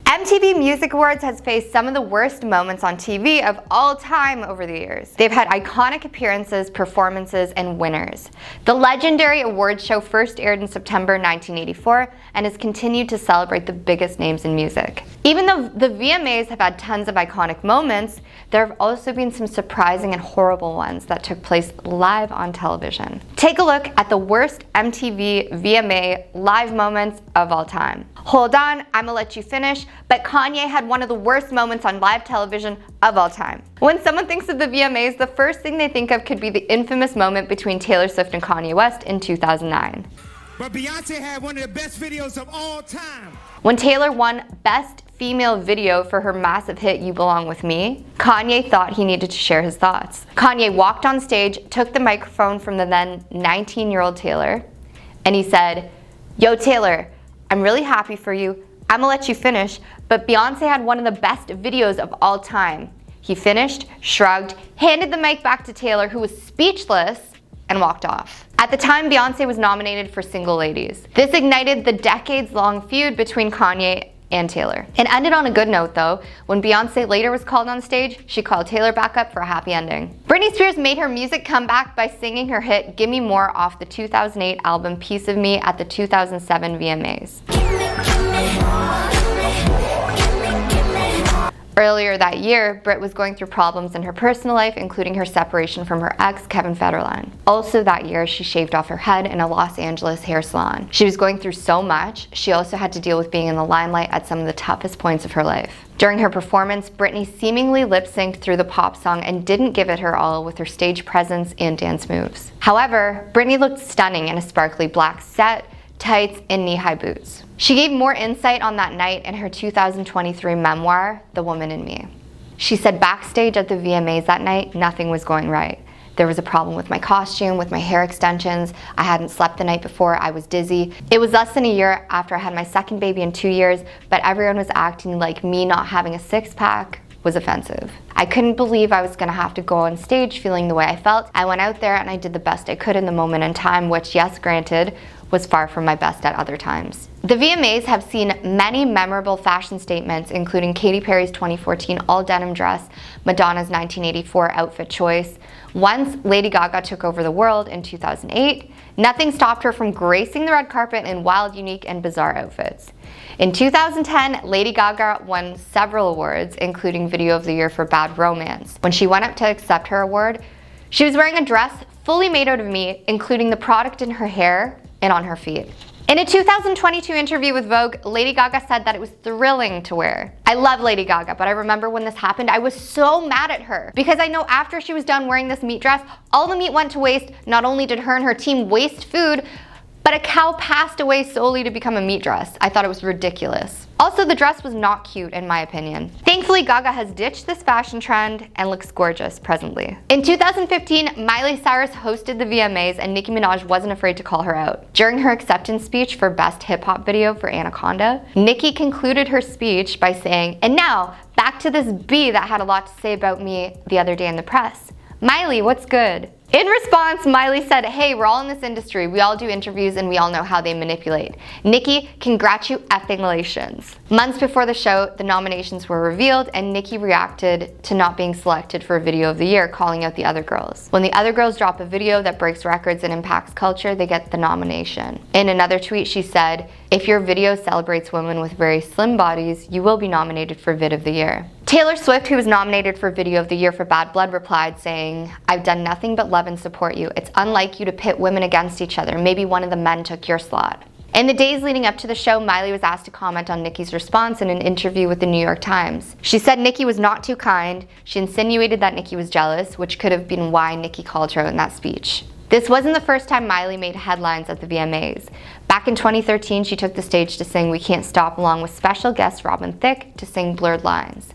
MTV Music Awards has faced some of the worst moments on TV of all time over the years. They've had iconic appearances, performances, and winners. The legendary awards show first aired in September 1984 and has continued to celebrate the biggest names in music. Even though the VMAs have had tons of iconic moments, there have also been some surprising and horrible ones that took place live on television. Take a look at the worst MTV VMA live moments of all time. Hold on, I'ma let you finish, but Kanye had one of the worst moments on live television of all time. When someone thinks of the VMAs, the first thing they think of could be the infamous moment between Taylor Swift and Kanye West in 2009. But Beyonce had one of the best videos of all time. When Taylor won Best Female Video for her massive hit You Belong With Me, Kanye thought he needed to share his thoughts. Kanye walked on stage, took the microphone from the then 19-year-old Taylor, and he said, "Yo Taylor, I'm really happy for you. I'ma let you finish, but Beyonce had one of the best videos of all time." He finished, shrugged, handed the mic back to Taylor, who was speechless, and walked off. At the time, Beyonce was nominated for Single Ladies. This ignited the decades-long feud between Kanye and Taylor. It ended on a good note though. When Beyonce later was called on stage, she called Taylor back up for a happy ending. Britney Spears made her music comeback by singing her hit Gimme More off the 2008 album Piece of Me at the 2007 VMAs. Earlier that year, Brit was going through problems in her personal life, including her separation from her ex, Kevin Federline. Also that year, she shaved off her head in a Los Angeles hair salon. She was going through so much, she also had to deal with being in the limelight at some of the toughest points of her life. During her performance, Britney seemingly lip-synced through the pop song and didn't give it her all with her stage presence and dance moves. However, Britney looked stunning in a sparkly black set, tights, and knee-high boots. She gave more insight on that night in her 2023 memoir, The Woman in Me. She said backstage at the VMAs that night, nothing was going right. There was a problem with my costume, with my hair extensions. I hadn't slept the night before, I was dizzy. It was less than a year after I had my second baby in 2 years, but everyone was acting like me not having a six-pack was offensive. I couldn't believe I was gonna have to go on stage feeling the way I felt. I went out there and I did the best I could in the moment in time, which, yes, granted, was far from my best at other times. The VMAs have seen many memorable fashion statements, including Katy Perry's 2014 all-denim dress, Madonna's 1984 outfit choice. Once Lady Gaga took over the world in 2008, nothing stopped her from gracing the red carpet in wild, unique, and bizarre outfits. In 2010, Lady Gaga won several awards, including Video of the Year for Bad Romance. When she went up to accept her award, she was wearing a dress fully made out of meat, including the product in her hair and on her feet. In a 2022 interview with Vogue, Lady Gaga said that it was thrilling to wear. I love Lady Gaga, but I remember when this happened, I was so mad at her because I know after she was done wearing this meat dress, all the meat went to waste. Not only did her and her team waste food, but a cow passed away solely to become a meat dress. I thought it was ridiculous. Also, the dress was not cute in my opinion. Thankfully, Gaga has ditched this fashion trend and looks gorgeous presently. In 2015, Miley Cyrus hosted the VMAs and Nicki Minaj wasn't afraid to call her out. During her acceptance speech for Best Hip Hop Video for Anaconda, Nicki concluded her speech by saying, "And now, back to this bee that had a lot to say about me the other day in the press. Miley, what's good?" In response, Miley said, "Hey, we're all in this industry. We all do interviews and we all know how they manipulate. Nicki, congratulations." Months before the show, the nominations were revealed and Nicki reacted to not being selected for Video of the Year, calling out the other girls. When the other girls drop a video that breaks records and impacts culture, they get the nomination. In another tweet, she said, "If your video celebrates women with very slim bodies, you will be nominated for Vid of the Year." Taylor Swift, who was nominated for Video of the Year for Bad Blood, replied saying, "I've done nothing but love and support you. It's unlike you to pit women against each other. Maybe one of the men took your slot." In the days leading up to the show, Miley was asked to comment on Nicki's response in an interview with the New York Times. She said Nicki was not too kind. She insinuated that Nicki was jealous, which could have been why Nicki called her out in that speech. This wasn't the first time Miley made headlines at the VMAs. Back in 2013, she took the stage to sing We Can't Stop along with special guest Robin Thicke to sing Blurred Lines.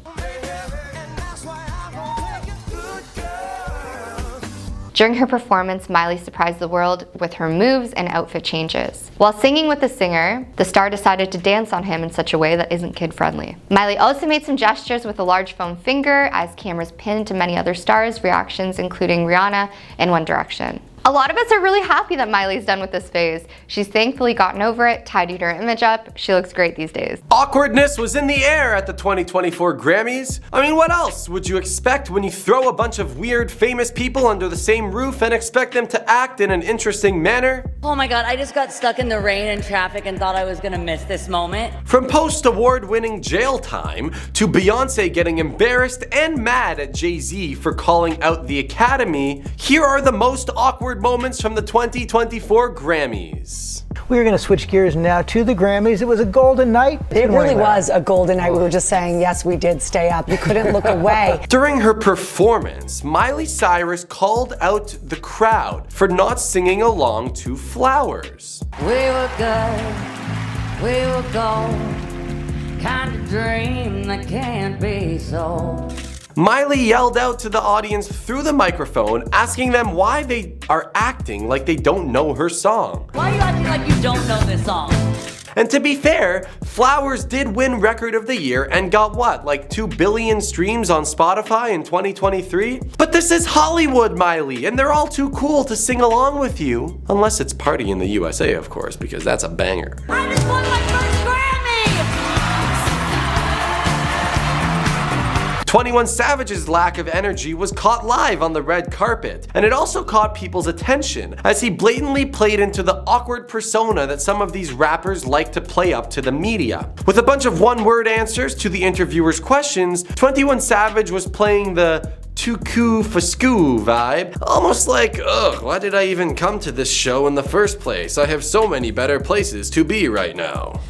During her performance, Miley surprised the world with her moves and outfit changes. While singing with the singer, the star decided to dance on him in such a way that isn't kid-friendly. Miley also made some gestures with a large foam finger as cameras pinned to many other stars' reactions, including Rihanna and One Direction. A lot of us are really happy that Miley's done with this phase. She's thankfully gotten over it, tidied her image up. She looks great these days. Awkwardness was in the air at the 2024 Grammys. I mean, what else would you expect when you throw a bunch of weird, famous people under the same roof and expect them to act in an interesting manner? Oh my god, I just got stuck in the rain and traffic and thought I was gonna miss this moment. From post-award winning jail time to Beyonce getting embarrassed and mad at Jay-Z for calling out the Academy, here are the most awkward moments from the 2024 Grammys. We are going to switch gears now to the Grammys. It was a golden night. It really was a golden night. We were just saying, yes, we did stay up. You couldn't look away. During her performance, Miley Cyrus called out the crowd for not singing along to Flowers. We were good, we were gold, kind of dream that can't be sold. Miley yelled out to the audience through the microphone, asking them why they are acting like they don't know her song. Why are you acting like you don't know this song? And to be fair, Flowers did win Record of the Year and got what, like 2 billion streams on Spotify in 2023? But this is Hollywood, Miley, and they're all too cool to sing along with you. Unless it's Party in the USA, of course, because that's a banger. I just won my first Grammy! 21 Savage's lack of energy was caught live on the red carpet, and it also caught people's attention as he blatantly played into the awkward persona that some of these rappers like to play up to the media. With a bunch of one-word answers to the interviewers' questions, 21 Savage was playing the too cool for school vibe, almost like, ugh, why did I even come to this show in the first place? I have so many better places to be right now.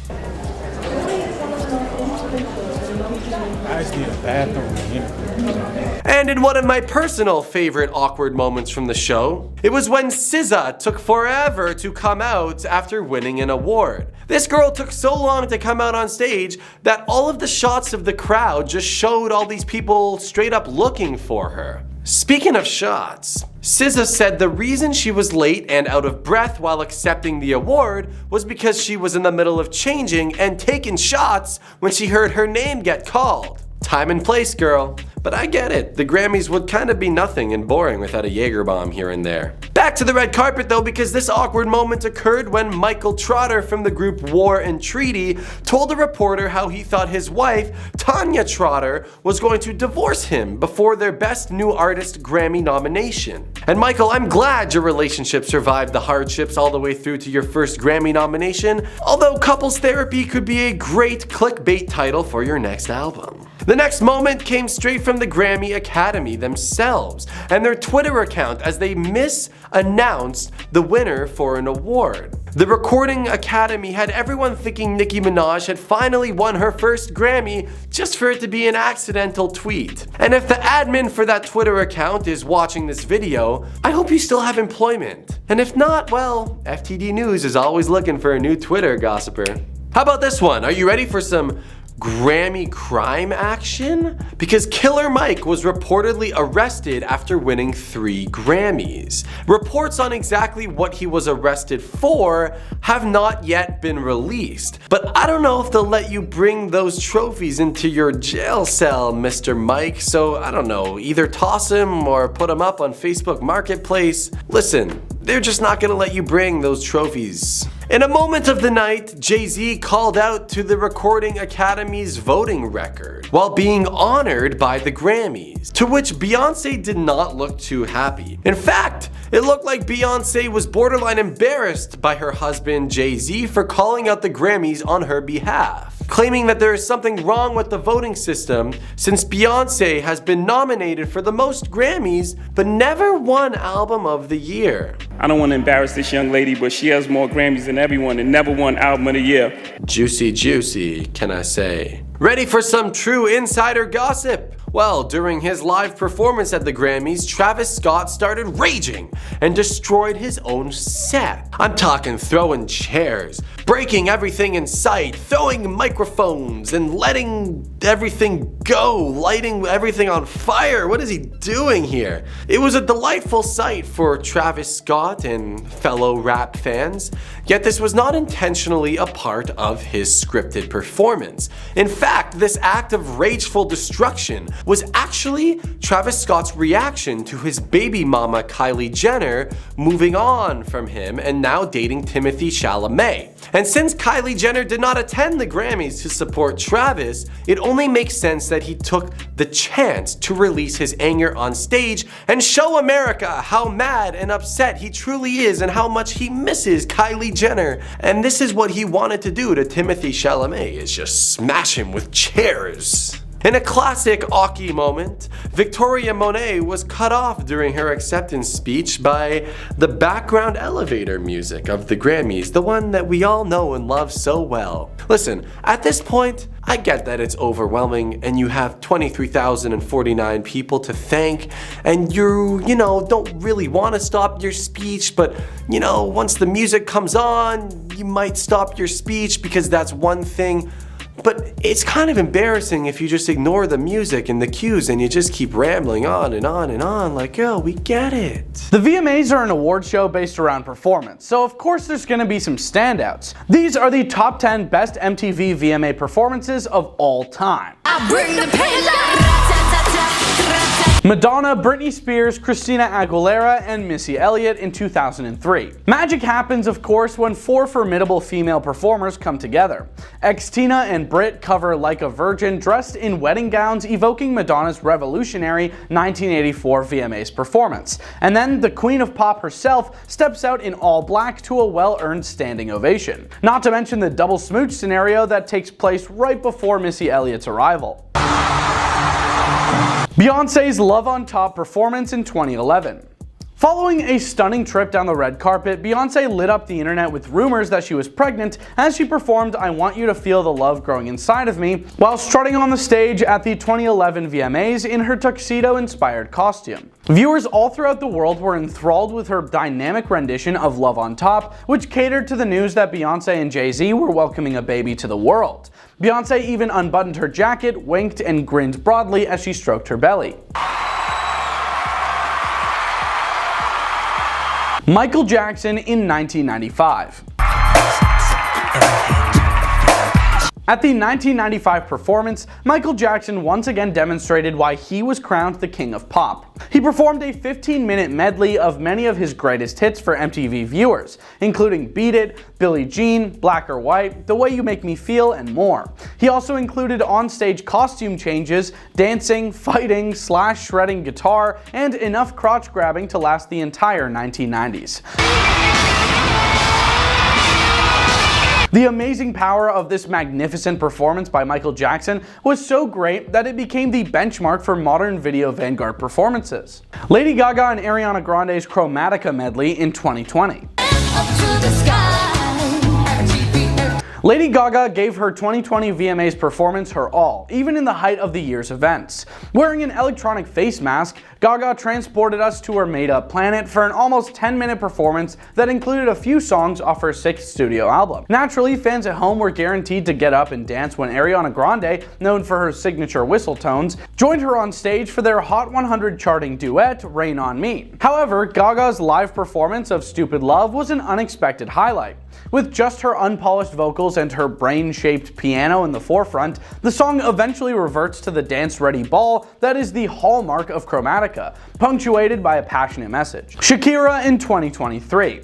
I just need a bathroom here. And in one of my personal favorite awkward moments from the show, it was when SZA took forever to come out after winning an award. This girl took so long to come out on stage that all of the shots of the crowd just showed all these people straight up looking for her. Speaking of shots, SZA said the reason she was late and out of breath while accepting the award was because she was in the middle of changing and taking shots when she heard her name get called. Time and place, girl. But I get it, the Grammys would kind of be nothing and boring without a Jaeger bomb here and there. Back to the red carpet though, because this awkward moment occurred when Michael Trotter from the group War and Treaty told a reporter how he thought his wife, Tanya Trotter, was going to divorce him before their Best New Artist Grammy nomination. And Michael, I'm glad your relationship survived the hardships all the way through to your first Grammy nomination, although couples therapy could be a great clickbait title for your next album. The next moment came straight from the Grammy Academy themselves and their Twitter account as they announced the winner for an award. The Recording Academy had everyone thinking Nicki Minaj had finally won her first Grammy just for it to be an accidental tweet. And if the admin for that Twitter account is watching this video, I hope you still have employment. And if not, well, FTD News is always looking for a new Twitter gossiper. How about this one? Are you ready for some Grammy crime action? Because Killer Mike was reportedly arrested after winning 3 Grammys. Reports on exactly what he was arrested for have not yet been released. But I don't know if they'll let you bring those trophies into your jail cell, Mr. Mike, so I don't know, either toss him or put him up on Facebook Marketplace. Listen, they're just not gonna let you bring those trophies. In a moment of the night, Jay-Z called out to the Recording Academy's voting record while being honored by the Grammys, to which Beyonce did not look too happy. In fact, it looked like Beyonce was borderline embarrassed by her husband Jay-Z for calling out the Grammys on her behalf, claiming that there is something wrong with the voting system since Beyonce has been nominated for the most Grammys but never won Album of the Year. I don't want to embarrass this young lady, but she has more Grammys than everyone and never won Album of the Year. Juicy, juicy, can I say. Ready for some true insider gossip? Well, during his live performance at the Grammys, Travis Scott started raging and destroyed his own set. I'm talking throwing chairs, breaking everything in sight, throwing microphones, and letting everything go, lighting everything on fire. What is he doing here? It was a delightful sight for Travis Scott and fellow rap fans, yet this was not intentionally a part of his scripted performance. In fact, this act of rageful destruction was actually Travis Scott's reaction to his baby mama Kylie Jenner moving on from him and now dating Timothée Chalamet. And since Kylie Jenner did not attend the Grammys to support Travis, it only makes sense that he took the chance to release his anger on stage and show America how mad and upset he truly is and how much he misses Kylie Jenner. And this is what he wanted to do to Timothée Chalamet, is just smash him with chairs. In a classic Aki moment, Victoria Monet was cut off during her acceptance speech by the background elevator music of the Grammys, the one that we all know and love so well. Listen, at this point, I get that it's overwhelming and you have 23,049 people to thank and you don't really want to stop your speech, but once the music comes on, you might stop your speech because that's one thing. But it's kind of embarrassing if you just ignore the music and the cues and you just keep rambling on and on and on like, oh, we get it. The VMAs are an award show based around performance, so of course there's gonna be some standouts. These are the top 10 best MTV VMA performances of all time. I bring the pain. Madonna, Britney Spears, Christina Aguilera, and Missy Elliott in 2003. Magic happens, of course, when four formidable female performers come together. Tina and Brit cover Like a Virgin dressed in wedding gowns, evoking Madonna's revolutionary 1984 VMAs performance. And then the Queen of Pop herself steps out in all black to a well-earned standing ovation. Not to mention the double smooch scenario that takes place right before Missy Elliott's arrival. Beyoncé's Love on Top performance in 2011. Following a stunning trip down the red carpet, Beyoncé lit up the internet with rumors that she was pregnant as she performed I Want You to Feel the Love Growing Inside of Me while strutting on the stage at the 2011 VMAs in her tuxedo-inspired costume. Viewers all throughout the world were enthralled with her dynamic rendition of Love on Top, which catered to the news that Beyoncé and Jay-Z were welcoming a baby to the world. Beyoncé even unbuttoned her jacket, winked, and grinned broadly as she stroked her belly. Michael Jackson in 1995. At the 1995 performance, Michael Jackson once again demonstrated why he was crowned the King of Pop. He performed a 15-minute medley of many of his greatest hits for MTV viewers, including Beat It, Billie Jean, Black or White, The Way You Make Me Feel, and more. He also included on-stage costume changes, dancing, fighting, shredding guitar, and enough crotch grabbing to last the entire 1990s. The amazing power of this magnificent performance by Michael Jackson was so great that it became the benchmark for modern video vanguard performances. Lady Gaga and Ariana Grande's Chromatica medley in 2020. Lady Gaga gave her 2020 VMAs performance her all, even in the height of the year's events. Wearing an electronic face mask, Gaga transported us to her made-up planet for an almost 10-minute performance that included a few songs off her 6th studio album. Naturally, fans at home were guaranteed to get up and dance when Ariana Grande, known for her signature whistle tones, joined her on stage for their Hot 100 charting duet, Rain on Me. However, Gaga's live performance of Stupid Love was an unexpected highlight. With just her unpolished vocals and her brain-shaped piano in the forefront, the song eventually reverts to the dance-ready bawl that is the hallmark of Chromatica, punctuated by a passionate message. Shakira in 2023.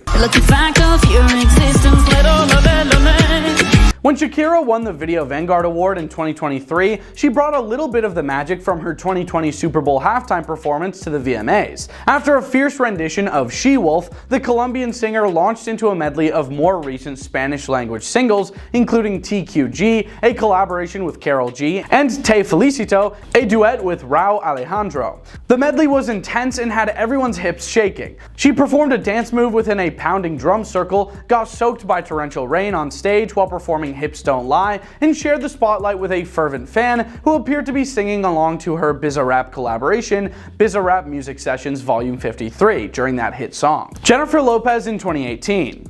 When Shakira won the Video Vanguard Award in 2023, she brought a little bit of the magic from her 2020 Super Bowl halftime performance to the VMAs. After a fierce rendition of She-Wolf, the Colombian singer launched into a medley of more recent Spanish-language singles, including TQG, a collaboration with Karol G, and Te Felicito, a duet with Rauw Alejandro. The medley was intense and had everyone's hips shaking. She performed a dance move within a pounding drum circle, got soaked by torrential rain on stage while performing Hips Don't Lie, and shared the spotlight with a fervent fan who appeared to be singing along to her Bizarrap collaboration, Bizarrap Music Sessions Volume 53, during that hit song. Jennifer Lopez in 2018.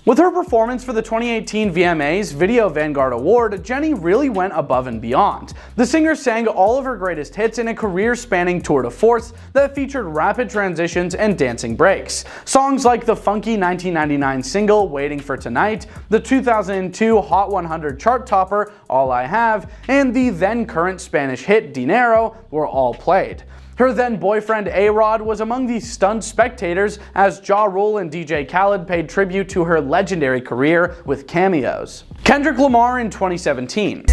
With her performance for the 2018 VMAs Video Vanguard Award, Jennie really went above and beyond. The singer sang all of her greatest hits in a career-spanning tour de force that featured rapid transitions and dancing breaks. Songs like the funky 1999 single Waiting for Tonight, the 2002 Hot 100 chart topper All I Have, and the then-current Spanish hit Dinero were all played. Her then-boyfriend A-Rod was among the stunned spectators as Ja Rule and DJ Khaled paid tribute to her legendary career with cameos. Kendrick Lamar in 2017.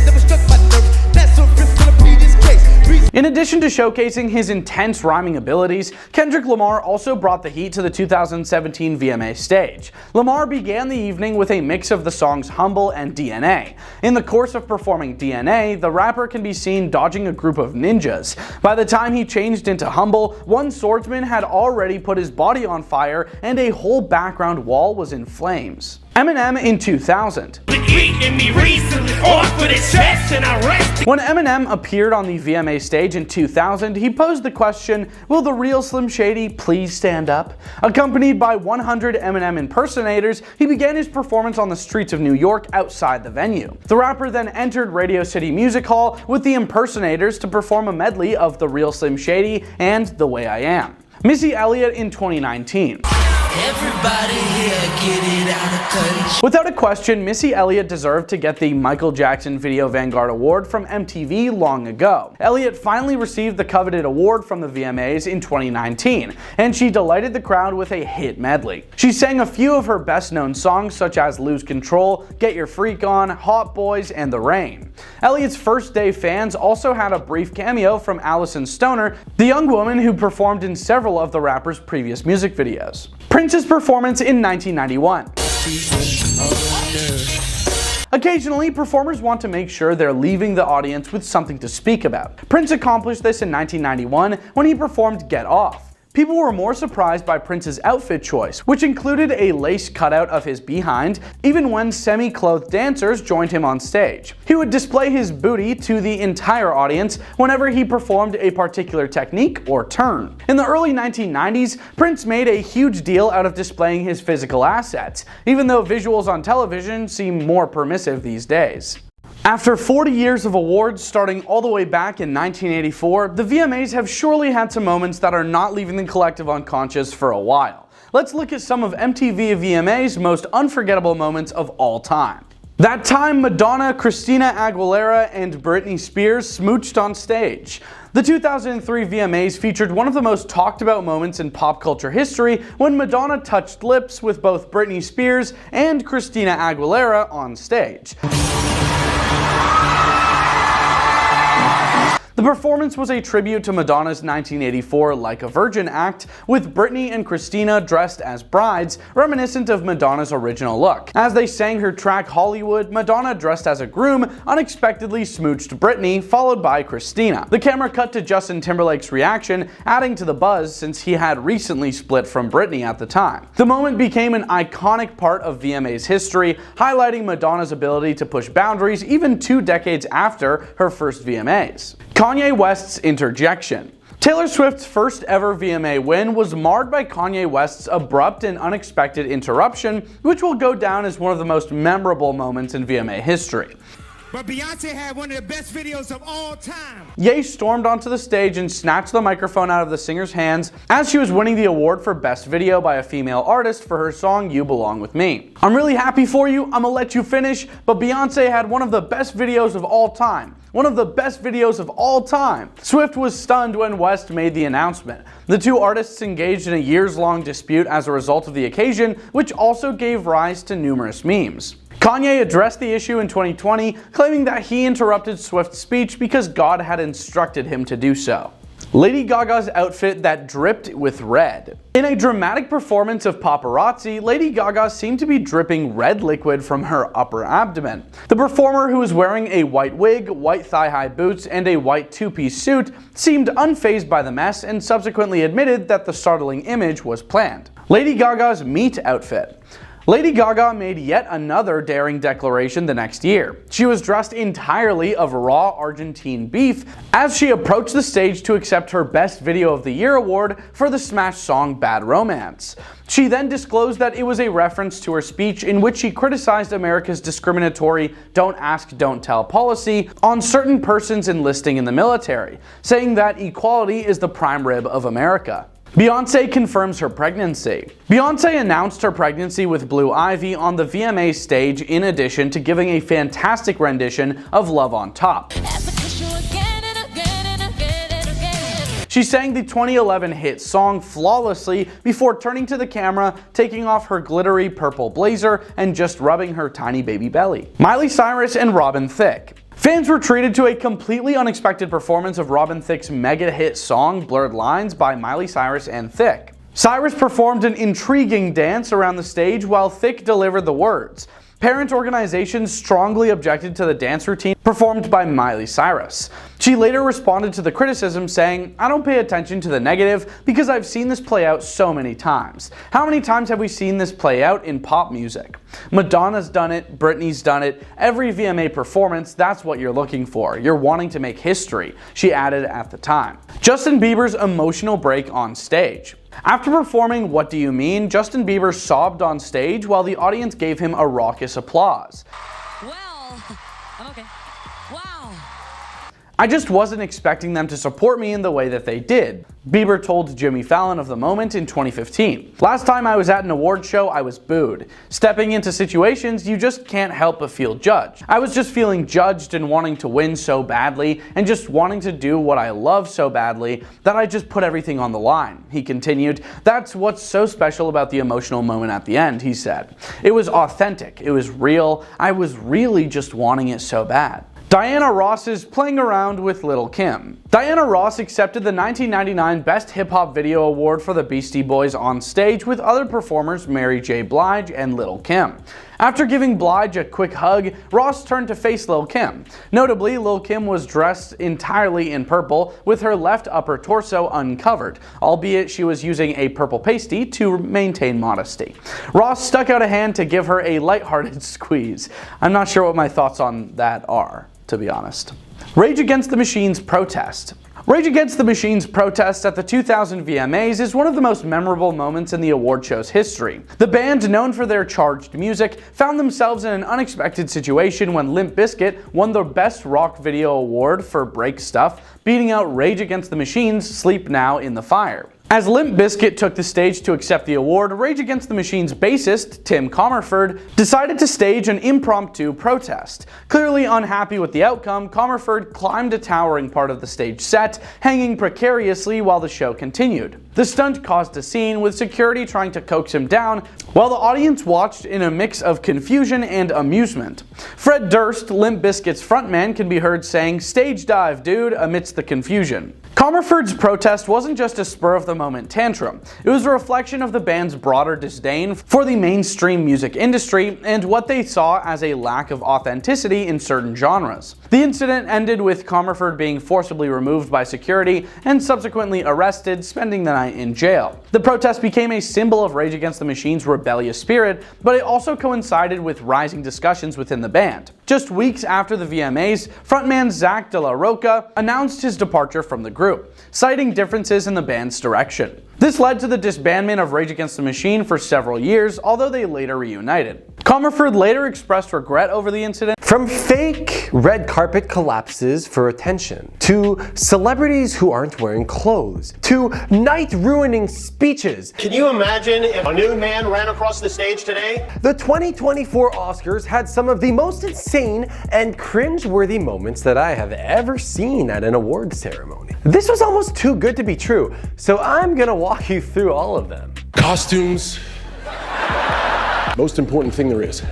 In addition to showcasing his intense rhyming abilities, Kendrick Lamar also brought the heat to the 2017 VMA stage. Lamar began the evening with a mix of the songs Humble and DNA. In the course of performing DNA, the rapper can be seen dodging a group of ninjas. By the time he changed into Humble, one swordsman had already put his body on fire and a whole background wall was in flames. Eminem in 2000. When Eminem appeared on the VMA stage in 2000, he posed the question, "Will the real Slim Shady please stand up?" Accompanied by 100 Eminem impersonators, he began his performance on the streets of New York outside the venue. The rapper then entered Radio City Music Hall with the impersonators to perform a medley of The Real Slim Shady and The Way I Am. Missy Elliott in 2019. Everybody here get it out of touch. Without a question, Missy Elliott deserved to get the Michael Jackson Video Vanguard Award from MTV long ago. Elliott finally received the coveted award from the VMAs in 2019, and she delighted the crowd with a hit medley. She sang a few of her best-known songs such as Lose Control, Get Your Freak On, Hot Boys, and The Rain. Elliott's first-day fans also had a brief cameo from Alison Stoner, the young woman who performed in several of the rapper's previous music videos. Prince's performance in 1991. Occasionally, performers want to make sure they're leaving the audience with something to speak about. Prince accomplished this in 1991 when he performed Get Off. People were more surprised by Prince's outfit choice, which included a lace cutout of his behind, even when semi-clothed dancers joined him on stage. He would display his booty to the entire audience whenever he performed a particular technique or turn. In the early 1990s, Prince made a huge deal out of displaying his physical assets, even though visuals on television seem more permissive these days. After 40 years of awards starting all the way back in 1984, the VMAs have surely had some moments that are not leaving the collective unconscious for a while. Let's look at some of MTV VMA's most unforgettable moments of all time. That time Madonna, Christina Aguilera, and Britney Spears smooched on stage. The 2003 VMAs featured one of the most talked about moments in pop culture history when Madonna touched lips with both Britney Spears and Christina Aguilera on stage. The performance was a tribute to Madonna's 1984 Like a Virgin act, with Britney and Christina dressed as brides, reminiscent of Madonna's original look. As they sang her track Hollywood, Madonna, dressed as a groom, unexpectedly smooched Britney, followed by Christina. The camera cut to Justin Timberlake's reaction, adding to the buzz since he had recently split from Britney at the time. The moment became an iconic part of VMA's history, highlighting Madonna's ability to push boundaries even 2 decades after her first VMAs. Kanye West's interjection. Taylor Swift's first ever VMA win was marred by Kanye West's abrupt and unexpected interruption, which will go down as one of the most memorable moments in VMA history. But Beyonce had one of the best videos of all time. Ye stormed onto the stage and snatched the microphone out of the singer's hands as she was winning the award for Best Video by a female artist for her song You Belong With Me. I'm really happy for you, I'm gonna let you finish, but Beyonce had one of the best videos of all time. One of the best videos of all time. Swift was stunned when West made the announcement. The two artists engaged in a years-long dispute as a result of the occasion, which also gave rise to numerous memes. Kanye addressed the issue in 2020, claiming that he interrupted Swift's speech because God had instructed him to do so. Lady Gaga's outfit that dripped with red. In a dramatic performance of Paparazzi, Lady Gaga seemed to be dripping red liquid from her upper abdomen. The performer, who was wearing a white wig, white thigh-high boots, and a white two-piece suit, seemed unfazed by the mess and subsequently admitted that the startling image was planned. Lady Gaga's meat outfit. Lady Gaga made yet another daring declaration the next year. She was dressed entirely of raw Argentine beef as she approached the stage to accept her Best Video of the Year award for the smash song Bad Romance. She then disclosed that it was a reference to her speech in which she criticized America's discriminatory don't ask, don't tell policy on certain persons enlisting in the military, saying that equality is the prime rib of America. Beyoncé confirms her pregnancy. Beyoncé announced her pregnancy with Blue Ivy on the VMA stage in addition to giving a fantastic rendition of Love on Top. She sang the 2011 hit song flawlessly before turning to the camera, taking off her glittery purple blazer, and just rubbing her tiny baby belly. Miley Cyrus and Robin Thicke. Fans were treated to a completely unexpected performance of Robin Thicke's mega hit song Blurred Lines by Miley Cyrus and Thicke. Cyrus performed an intriguing dance around the stage while Thicke delivered the words. Parent organizations strongly objected to the dance routine performed by Miley Cyrus. She later responded to the criticism saying, "I don't pay attention to the negative because I've seen this play out so many times. How many times have we seen this play out in pop music? Madonna's done it, Britney's done it. Every VMA performance, that's what you're looking for. You're wanting to make history," she added at the time. Justin Bieber's emotional break on stage. After performing What Do You Mean, Justin Bieber sobbed on stage while the audience gave him a raucous applause. Well, I'm okay. Wow. "I just wasn't expecting them to support me in the way that they did," Bieber told Jimmy Fallon of the moment in 2015. "Last time I was at an award show, I was booed. Stepping into situations, you just can't help but feel judged. I was just feeling judged and wanting to win so badly, and just wanting to do what I love so badly that I just put everything on the line," he continued. "That's what's so special about the emotional moment at the end," he said. "It was authentic, it was real, I was really just wanting it so bad." Diana Ross is playing around with Lil' Kim. Diana Ross accepted the 1999 Best Hip Hop Video Award for the Beastie Boys on stage with other performers Mary J. Blige and Lil' Kim. After giving Blige a quick hug, Ross turned to face Lil' Kim. Notably, Lil' Kim was dressed entirely in purple with her left upper torso uncovered, albeit she was using a purple pasty to maintain modesty. Ross stuck out a hand to give her a lighthearted squeeze. I'm not sure what my thoughts on that are, to be honest. Rage Against the Machine's protest. Rage Against the Machine's protest at the 2000 VMAs is one of the most memorable moments in the award show's history. The band, known for their charged music, found themselves in an unexpected situation when Limp Bizkit won the Best Rock Video Award for Break Stuff, beating out Rage Against the Machine's Sleep Now in the Fire. As Limp Bizkit took the stage to accept the award, Rage Against the Machine's bassist, Tim Comerford, decided to stage an impromptu protest. Clearly unhappy with the outcome, Comerford climbed a towering part of the stage set, hanging precariously while the show continued. The stunt caused a scene, with security trying to coax him down, while the audience watched in a mix of confusion and amusement. Fred Durst, Limp Bizkit's frontman, can be heard saying, "Stage dive, dude," amidst the confusion. Comerford's protest wasn't just a spur-of-the-moment tantrum. It was a reflection of the band's broader disdain for the mainstream music industry and what they saw as a lack of authenticity in certain genres. The incident ended with Comerford being forcibly removed by security and subsequently arrested, spending the night in jail. The protest became a symbol of Rage Against the Machine's rebellious spirit, but it also coincided with rising discussions within the band. Just weeks after the VMAs, frontman Zach De La Rocha announced his departure from the group, citing differences in the band's direction. This led to the disbandment of Rage Against the Machine for several years, although they later reunited. Comerford later expressed regret over the incident. From fake red carpet collapses for attention, to celebrities who aren't wearing clothes, to night-ruining speeches. Can you imagine if a new man ran across the stage today? The 2024 Oscars had some of the most insane and cringe-worthy moments that I have ever seen at an awards ceremony. This was almost too good to be true, so I'm gonna walk you through all of them. Costumes. Most important thing there is.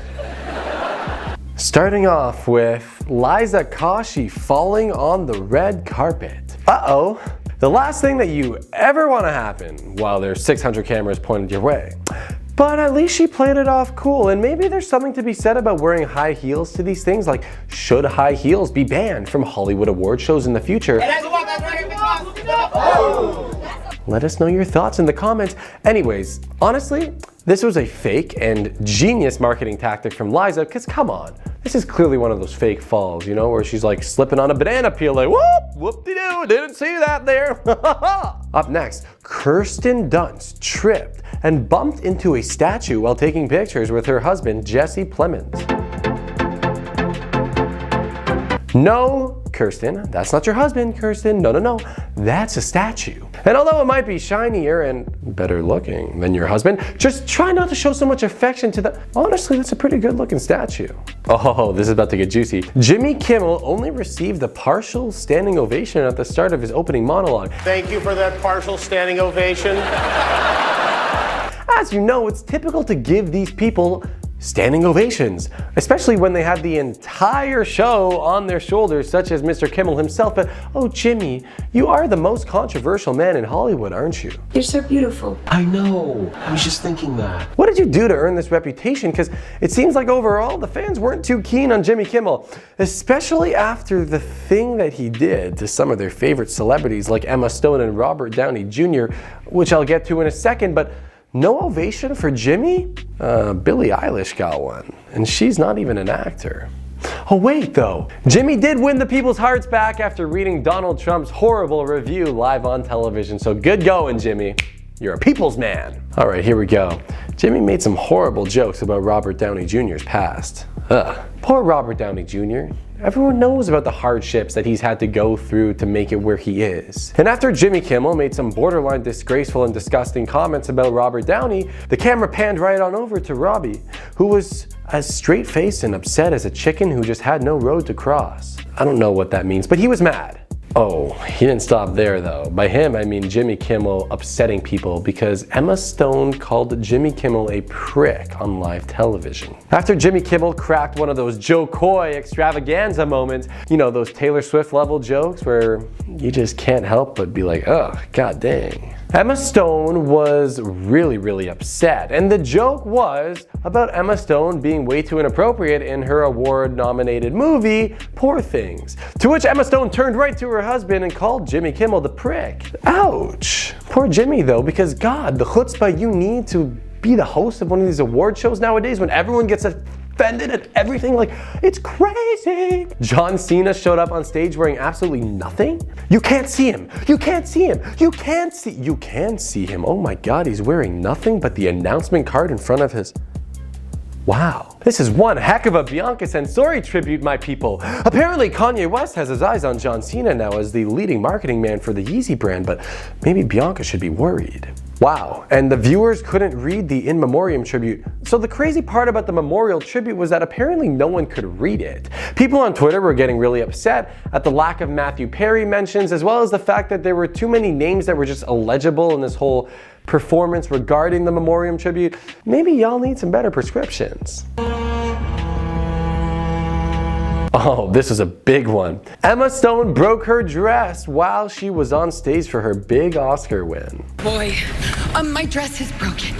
Starting off with Liza Koshy falling on the red carpet. Uh-oh. The last thing that you ever want to happen while there's 600 cameras pointed your way. But at least she played it off cool, and maybe there's something to be said about wearing high heels to these things. Like, should high heels be banned from Hollywood award shows in the future? Let us know your thoughts in the comments. Anyways, honestly, This was a fake and genius marketing tactic from Liza, because come on, this is clearly one of those fake falls, you know, where she's like slipping on a banana peel, like whoop, whoop-de-doo, didn't see that there. Up next, Kirsten Dunst tripped and bumped into a statue while taking pictures with her husband, Jesse Plemons. No, Kirsten, that's not your husband, Kirsten. No, that's a statue. And although it might be shinier and better looking than your husband, just try not to show so much affection to the... Honestly, that's a pretty good looking statue. Oh, this is about to get juicy. Jimmy Kimmel only received a partial standing ovation at the start of his opening monologue. Thank you for that partial standing ovation. As you know, it's typical to give these people standing ovations, especially when they had the entire show on their shoulders, such as Mr. Kimmel himself. But oh, Jimmy, you are the most controversial man in Hollywood, aren't you? You're so beautiful. I know. I was just thinking that. What did you do to earn this reputation? Because it seems like overall the fans weren't too keen on Jimmy Kimmel, especially after the thing that he did to some of their favorite celebrities like Emma Stone and Robert Downey Jr., which I'll get to in a second. But no ovation for Jimmy? Billie Eilish got one, and she's not even an actor. Oh wait though, Jimmy did win the people's hearts back after reading Donald Trump's horrible review live on television, so good going, Jimmy. You're a people's man. All right, here we go. Jimmy made some horrible jokes about Robert Downey Jr.'s past. Poor Robert Downey Jr. Everyone knows about the hardships that he's had to go through to make it where he is. And after Jimmy Kimmel made some borderline disgraceful and disgusting comments about Robert Downey, the camera panned right on over to Robbie, who was as straight-faced and upset as a chicken who just had no road to cross. I don't know what that means, but he was mad. Oh, he didn't stop there though. By him, I mean Jimmy Kimmel upsetting people because Emma Stone called Jimmy Kimmel a prick on live television. After Jimmy Kimmel cracked one of those Joe Coy extravaganza moments, you know, those Taylor Swift level jokes where you just can't help but be like, oh, god dang. Emma Stone was really upset, and the joke was about Emma Stone being way too inappropriate in her award-nominated movie, Poor Things. To which Emma Stone turned right to her husband and called Jimmy Kimmel the prick. Ouch. Poor Jimmy though, because God, the chutzpah you need to be the host of one of these award shows nowadays when everyone gets offended at everything, like, it's crazy. John Cena showed up on stage wearing absolutely nothing. You can't see him. You can't see him. You can see him. Oh my God, he's wearing nothing but the announcement card in front of his... Wow, this is one heck of a Bianca Censori tribute, my people. Apparently Kanye West has his eyes on John Cena now as the leading marketing man for the Yeezy brand, but maybe Bianca should be worried. Wow, and the viewers couldn't read the in memoriam tribute. So the crazy part about the memorial tribute was that apparently no one could read it. People on Twitter were getting really upset at the lack of Matthew Perry mentions, as well as the fact that there were too many names that were just illegible in this whole performance regarding the memoriam tribute. Maybe y'all need some better prescriptions. Oh, this is a big one. Emma Stone broke her dress while she was on stage for her big Oscar win. Boy, my dress is broken.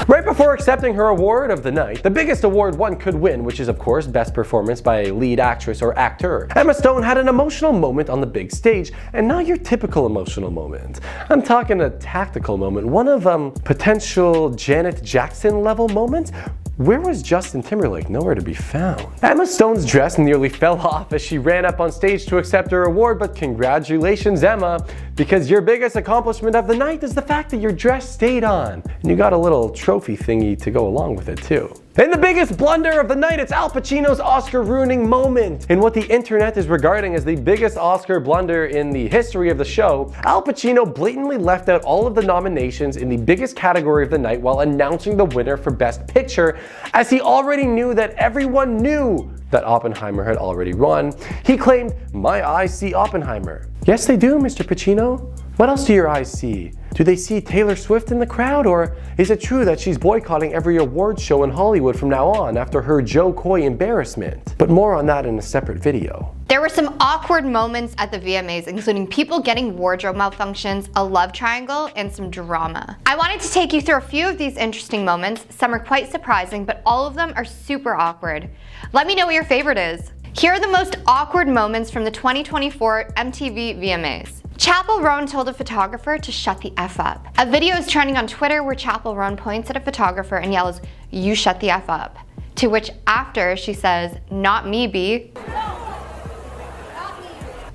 Right before accepting her award of the night, the biggest award one could win, which is of course Best Performance by a Lead Actress or Actor, Emma Stone had an emotional moment on the big stage, and not your typical emotional moment. I'm talking a tactical moment, one of potential Janet Jackson level moments. Where was Justin Timberlake? Nowhere to be found. Emma Stone's dress nearly fell off as she ran up on stage to accept her award, but congratulations, Emma, because your biggest accomplishment of the night is the fact that your dress stayed on, and you got a little trophy thingy to go along with it too. And the biggest blunder of the night, it's Al Pacino's Oscar-ruining moment. In what the internet is regarding as the biggest Oscar blunder in the history of the show, Al Pacino blatantly left out all of the nominations in the biggest category of the night while announcing the winner for Best Picture, as he already knew that everyone knew that Oppenheimer had already won. He claimed, "My eyes see Oppenheimer." Yes, they do, Mr. Pacino. What else do your eyes see? Do they see Taylor Swift in the crowd, or is it true that she's boycotting every award show in Hollywood from now on after her Joe Coy embarrassment? But more on that in a separate video. There were some awkward moments at the VMAs, including people getting wardrobe malfunctions, a love triangle, and some drama. I wanted to take you through a few of these interesting moments. Some are quite surprising, but all of them are super awkward. Let me know what your favorite is. Here are the most awkward moments from the 2024 MTV VMAs. Chappell Roan told a photographer to shut the F up. A video is trending on Twitter where Chappell Roan points at a photographer and yells, "You shut the F up." To which after she says, "Not me, B."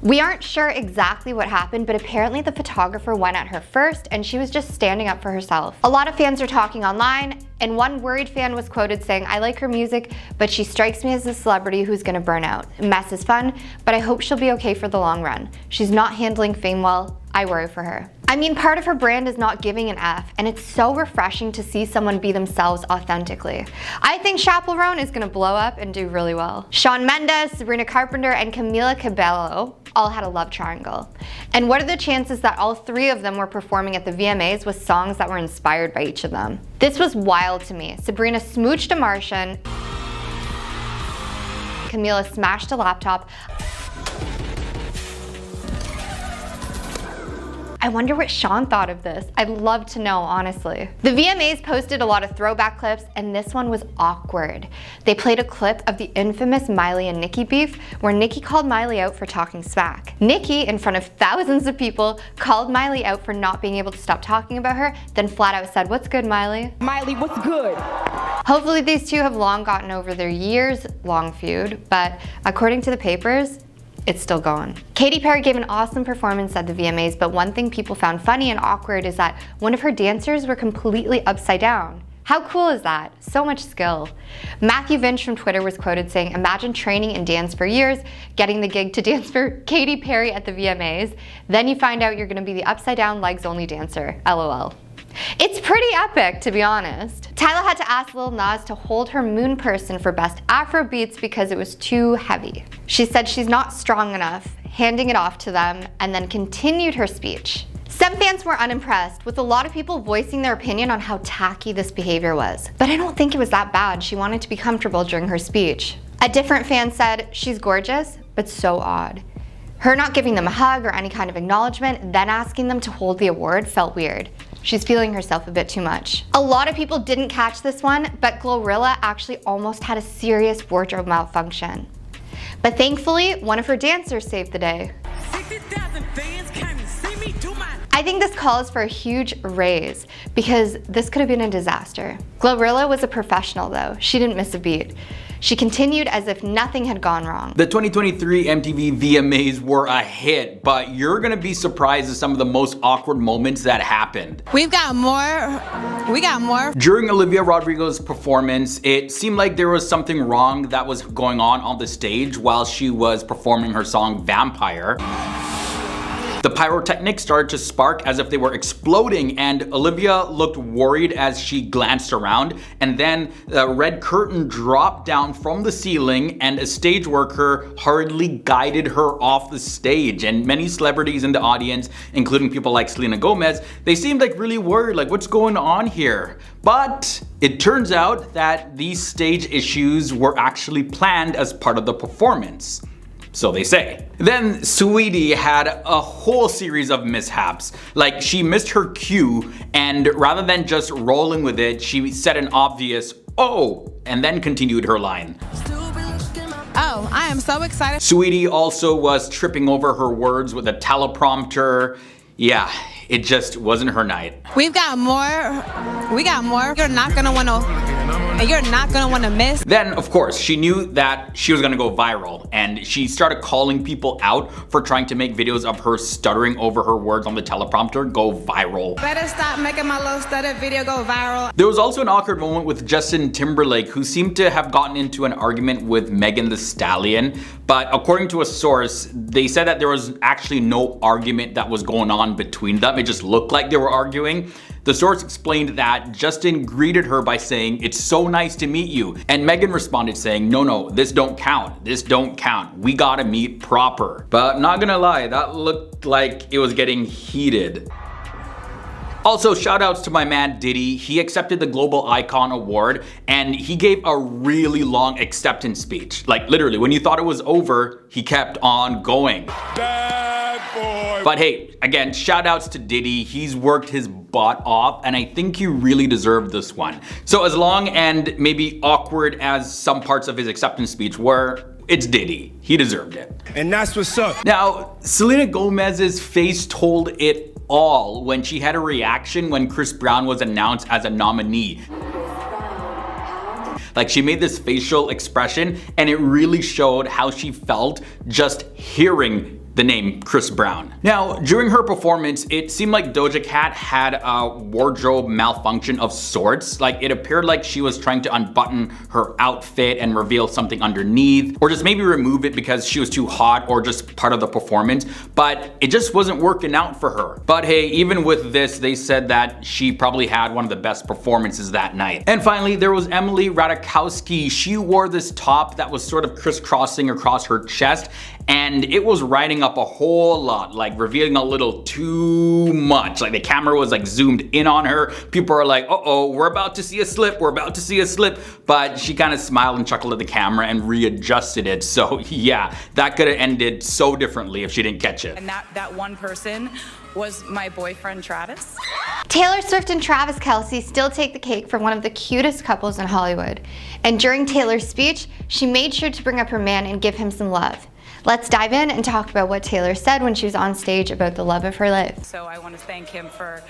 We aren't sure exactly what happened, but apparently the photographer went at her first and she was just standing up for herself. A lot of fans are talking online, and one worried fan was quoted saying, "I like her music, but she strikes me as a celebrity who's gonna burn out. Mess is fun, but I hope she'll be okay for the long run. She's not handling fame well. I worry for her." I mean, part of her brand is not giving an F, and it's so refreshing to see someone be themselves authentically. I think Chappell Roan is gonna blow up and do really well. Shawn Mendes, Sabrina Carpenter, and Camila Cabello all had a love triangle. And what are the chances that all three of them were performing at the VMAs with songs that were inspired by each of them? This was wild to me. Sabrina smooched a Martian. Camila smashed a laptop. I wonder what Shawn thought of this. I'd love to know, honestly. The VMAs posted a lot of throwback clips, and this one was awkward. They played a clip of the infamous Miley and Nicki beef, where Nicki called Miley out for talking smack. Nicki, in front of thousands of people, called Miley out for not being able to stop talking about her, then flat out said, "What's good, Miley?" Miley, what's good? Hopefully these two have long gotten over their years-long feud, but according to the papers, it's still going. Katy Perry gave an awesome performance at the VMAs, but one thing people found funny and awkward is that one of her dancers were completely upside down. How cool is that? So much skill. Matthew Vinch from Twitter was quoted saying, "Imagine training in dance for years, getting the gig to dance for Katy Perry at the VMAs, then you find out you're gonna be the upside down legs only dancer, LOL." It's pretty epic, to be honest. Tyla had to ask Lil Nas to hold her Moon Person for Best Afro Beats because it was too heavy. She said she's not strong enough, handing it off to them, and then continued her speech. Some fans were unimpressed, with a lot of people voicing their opinion on how tacky this behavior was. But I don't think it was that bad. She wanted to be comfortable during her speech. A different fan said, "She's gorgeous, but so odd." Her not giving them a hug or any kind of acknowledgement, then asking them to hold the award felt weird. She's feeling herself a bit too much. A lot of people didn't catch this one, but Glorilla actually almost had a serious wardrobe malfunction. But thankfully, one of her dancers saved the day. 60,000 fans came to see me do my... I think this calls for a huge raise because this could have been a disaster. Glorilla was a professional though. She didn't miss a beat. She continued as if nothing had gone wrong. The 2023 MTV VMAs were a hit, but you're gonna be surprised at some of the most awkward moments that happened. We got more. During Olivia Rodrigo's performance, it seemed like there was something wrong that was going on the stage while she was performing her song Vampire. The pyrotechnics started to spark as if they were exploding, and Olivia looked worried as she glanced around, and then the red curtain dropped down from the ceiling and a stage worker hurriedly guided her off the stage. And many celebrities in the audience, including people like Selena Gomez, they seemed like really worried, like what's going on here? But it turns out that these stage issues were actually planned as part of the performance. So they say. Then Saweetie had a whole series of mishaps. Like she missed her cue, and rather than just rolling with it, she said an obvious "oh" and then continued her line. Oh, I am so excited. Saweetie also was tripping over her words with a teleprompter. Yeah, it just wasn't her night. We got more. You're not gonna wanna miss. Then, of course, she knew that she was gonna go viral, and she started calling people out for trying to make videos of her stuttering over her words on the teleprompter go viral. Better stop making my little stutter video go viral. There was also an awkward moment with Justin Timberlake, who seemed to have gotten into an argument with Megan Thee Stallion, but according to a source, they said that there was actually no argument that was going on between them. It just looked like they were arguing. The source explained that Justin greeted her by saying, "It's so nice to meet you." And Megan responded saying, no, this don't count. This don't count. We gotta meet proper. But not gonna lie, that looked like it was getting heated. Also, shout outs to my man Diddy. He accepted the Global Icon Award and he gave a really long acceptance speech. Like literally, when you thought it was over, he kept on going. Bad boy. But hey, again, shout outs to Diddy. He's worked his butt off and I think he really deserved this one. So as long and maybe awkward as some parts of his acceptance speech were, it's Diddy. He deserved it. And that's what's up. Now, Selena Gomez's face told it all when she had a reaction when Chris Brown was announced as a nominee. Like, she made this facial expression and it really showed how she felt just hearing the name Chris Brown. Now, during her performance, it seemed like Doja Cat had a wardrobe malfunction of sorts. Like, it appeared like she was trying to unbutton her outfit and reveal something underneath, or just maybe remove it because she was too hot or just part of the performance, but it just wasn't working out for her. But hey, even with this, they said that she probably had one of the best performances that night. And finally, there was Emily Ratajkowski. She wore this top that was sort of crisscrossing across her chest, and it was riding up a whole lot, like revealing a little too much. Like, the camera was like zoomed in on her. People are like, uh-oh, we're about to see a slip, we're about to see a slip. But she kind of smiled and chuckled at the camera and readjusted it. So yeah, that could have ended so differently if she didn't catch it. And that one person was my boyfriend, Travis. Taylor Swift and Travis Kelce still take the cake for one of the cutest couples in Hollywood. And during Taylor's speech, she made sure to bring up her man and give him some love. Let's dive in and talk about what Taylor said when she was on stage about the love of her life. So I want to thank him for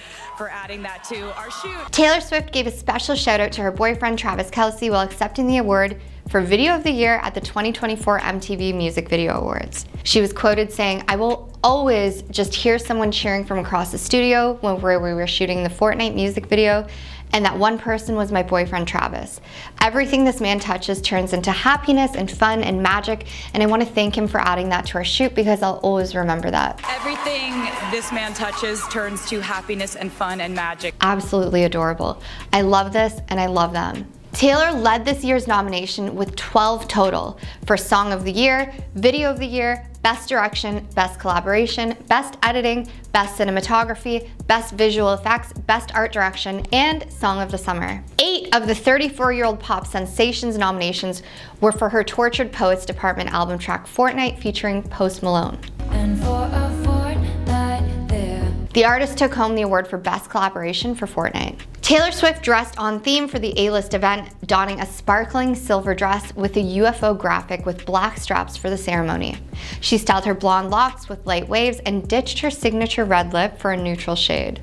adding that to our shoot. Taylor Swift gave a special shout out to her boyfriend Travis Kelce while accepting the award for Video of the Year at the 2024 MTV Music Video Awards. She was quoted saying, "I will always just hear someone cheering from across the studio where we were shooting the Fortnite music video, and that one person was my boyfriend Travis. Everything this man touches turns into happiness and fun and magic, and I want to thank him for adding that to our shoot because I'll always remember that." Everything this man touches turns to happiness and fun and magic. Absolutely adorable. I love this and I love them. Taylor led this year's nomination with 12 total for Song of the Year, Video of the Year, Best Direction, Best Collaboration, Best Editing, Best Cinematography, Best Visual Effects, Best Art Direction, and Song of the Summer. 8 of the 34-year-old pop sensation's nominations were for her Tortured Poets Department album track Fortnite featuring Post Malone. And for a fortnight there. The artist took home the award for Best Collaboration for Fortnite. Taylor Swift dressed on theme for the A-list event, donning a sparkling silver dress with a UFO graphic with black straps for the ceremony. She styled her blonde locks with light waves and ditched her signature red lip for a neutral shade.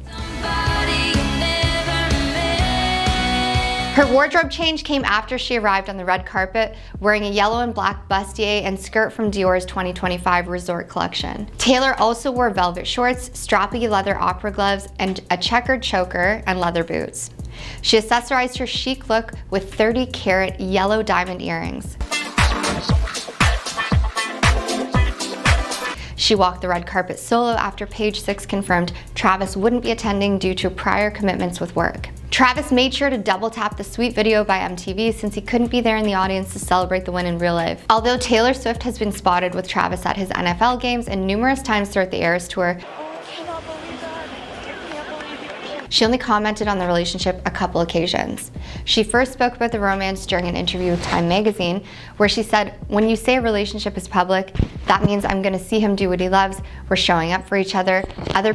Her wardrobe change came after she arrived on the red carpet wearing a yellow and black bustier and skirt from Dior's 2025 Resort collection. Taylor also wore velvet shorts, strappy leather opera gloves, and a checkered choker and leather boots. She accessorized her chic look with 30-carat yellow diamond earrings. She walked the red carpet solo after Page Six confirmed Travis wouldn't be attending due to prior commitments with work. Travis made sure to double tap the sweet video by MTV since he couldn't be there in the audience to celebrate the win in real life. Although Taylor Swift has been spotted with Travis at his NFL games and numerous times throughout the Eras Tour, she only commented on the relationship a couple occasions. She first spoke about the romance during an interview with Time magazine, where she said, "When you say a relationship is public, that means I'm gonna see him do what he loves, we're showing up for each other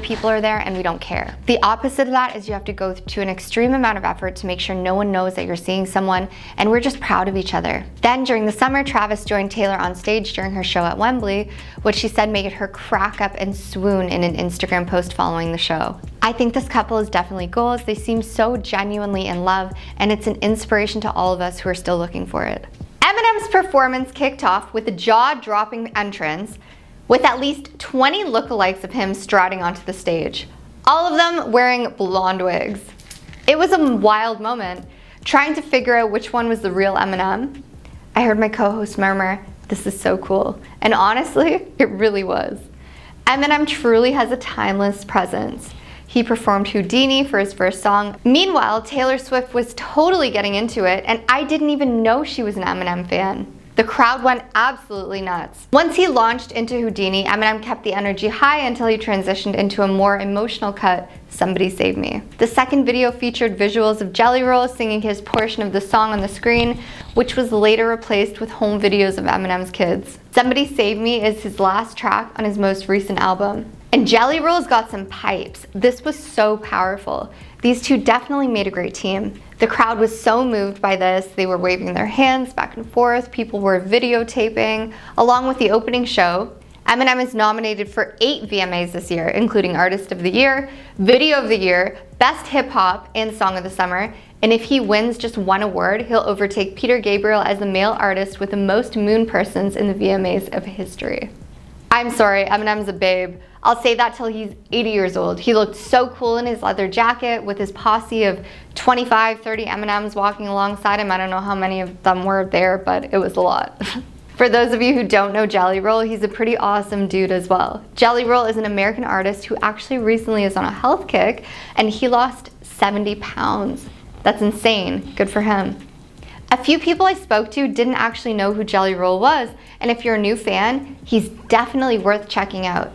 people are there, and we don't care. The opposite of that is you have to go to an extreme amount of effort to make sure no one knows that you're seeing someone, and we're just proud of each other." Then during the summer, Travis joined Taylor on stage during her show at Wembley, which she said made her crack up and swoon in an Instagram post following the show. "I think this couple is definitely goals. They seem so genuinely in love, and it's an inspiration to all of us who are still looking for it." Eminem's performance kicked off with a jaw-dropping entrance with at least 20 lookalikes of him striding onto the stage, all of them wearing blonde wigs. It was a wild moment, trying to figure out which one was the real Eminem. I heard my co-host murmur, "This is so cool," and honestly, it really was. Eminem truly has a timeless presence. He performed Houdini for his first song. Meanwhile, Taylor Swift was totally getting into it, and I didn't even know she was an Eminem fan. The crowd went absolutely nuts. Once he launched into Houdini, Eminem kept the energy high until he transitioned into a more emotional cut, Somebody Save Me. The second video featured visuals of Jelly Roll singing his portion of the song on the screen, which was later replaced with home videos of Eminem's kids. Somebody Save Me is his last track on his most recent album. And Jelly Roll's got some pipes. This was so powerful. These two definitely made a great team. The crowd was so moved by this, they were waving their hands back and forth, people were videotaping. Along with the opening show, Eminem is nominated for 8 VMAs this year, including Artist of the Year, Video of the Year, Best Hip Hop, and Song of the Summer. And if he wins just one award, he'll overtake Peter Gabriel as the male artist with the most moon persons in the VMAs of history. I'm sorry, Eminem's a babe. I'll say that till he's 80 years old. He looked so cool in his leather jacket with his posse of 25, 30 Eminems walking alongside him. I don't know how many of them were there, but it was a lot. For those of you who don't know Jelly Roll, he's a pretty awesome dude as well. Jelly Roll is an American artist who actually recently is on a health kick, and he lost 70 pounds. That's insane. Good for him. A few people I spoke to didn't actually know who Jelly Roll was, and if you're a new fan, he's definitely worth checking out.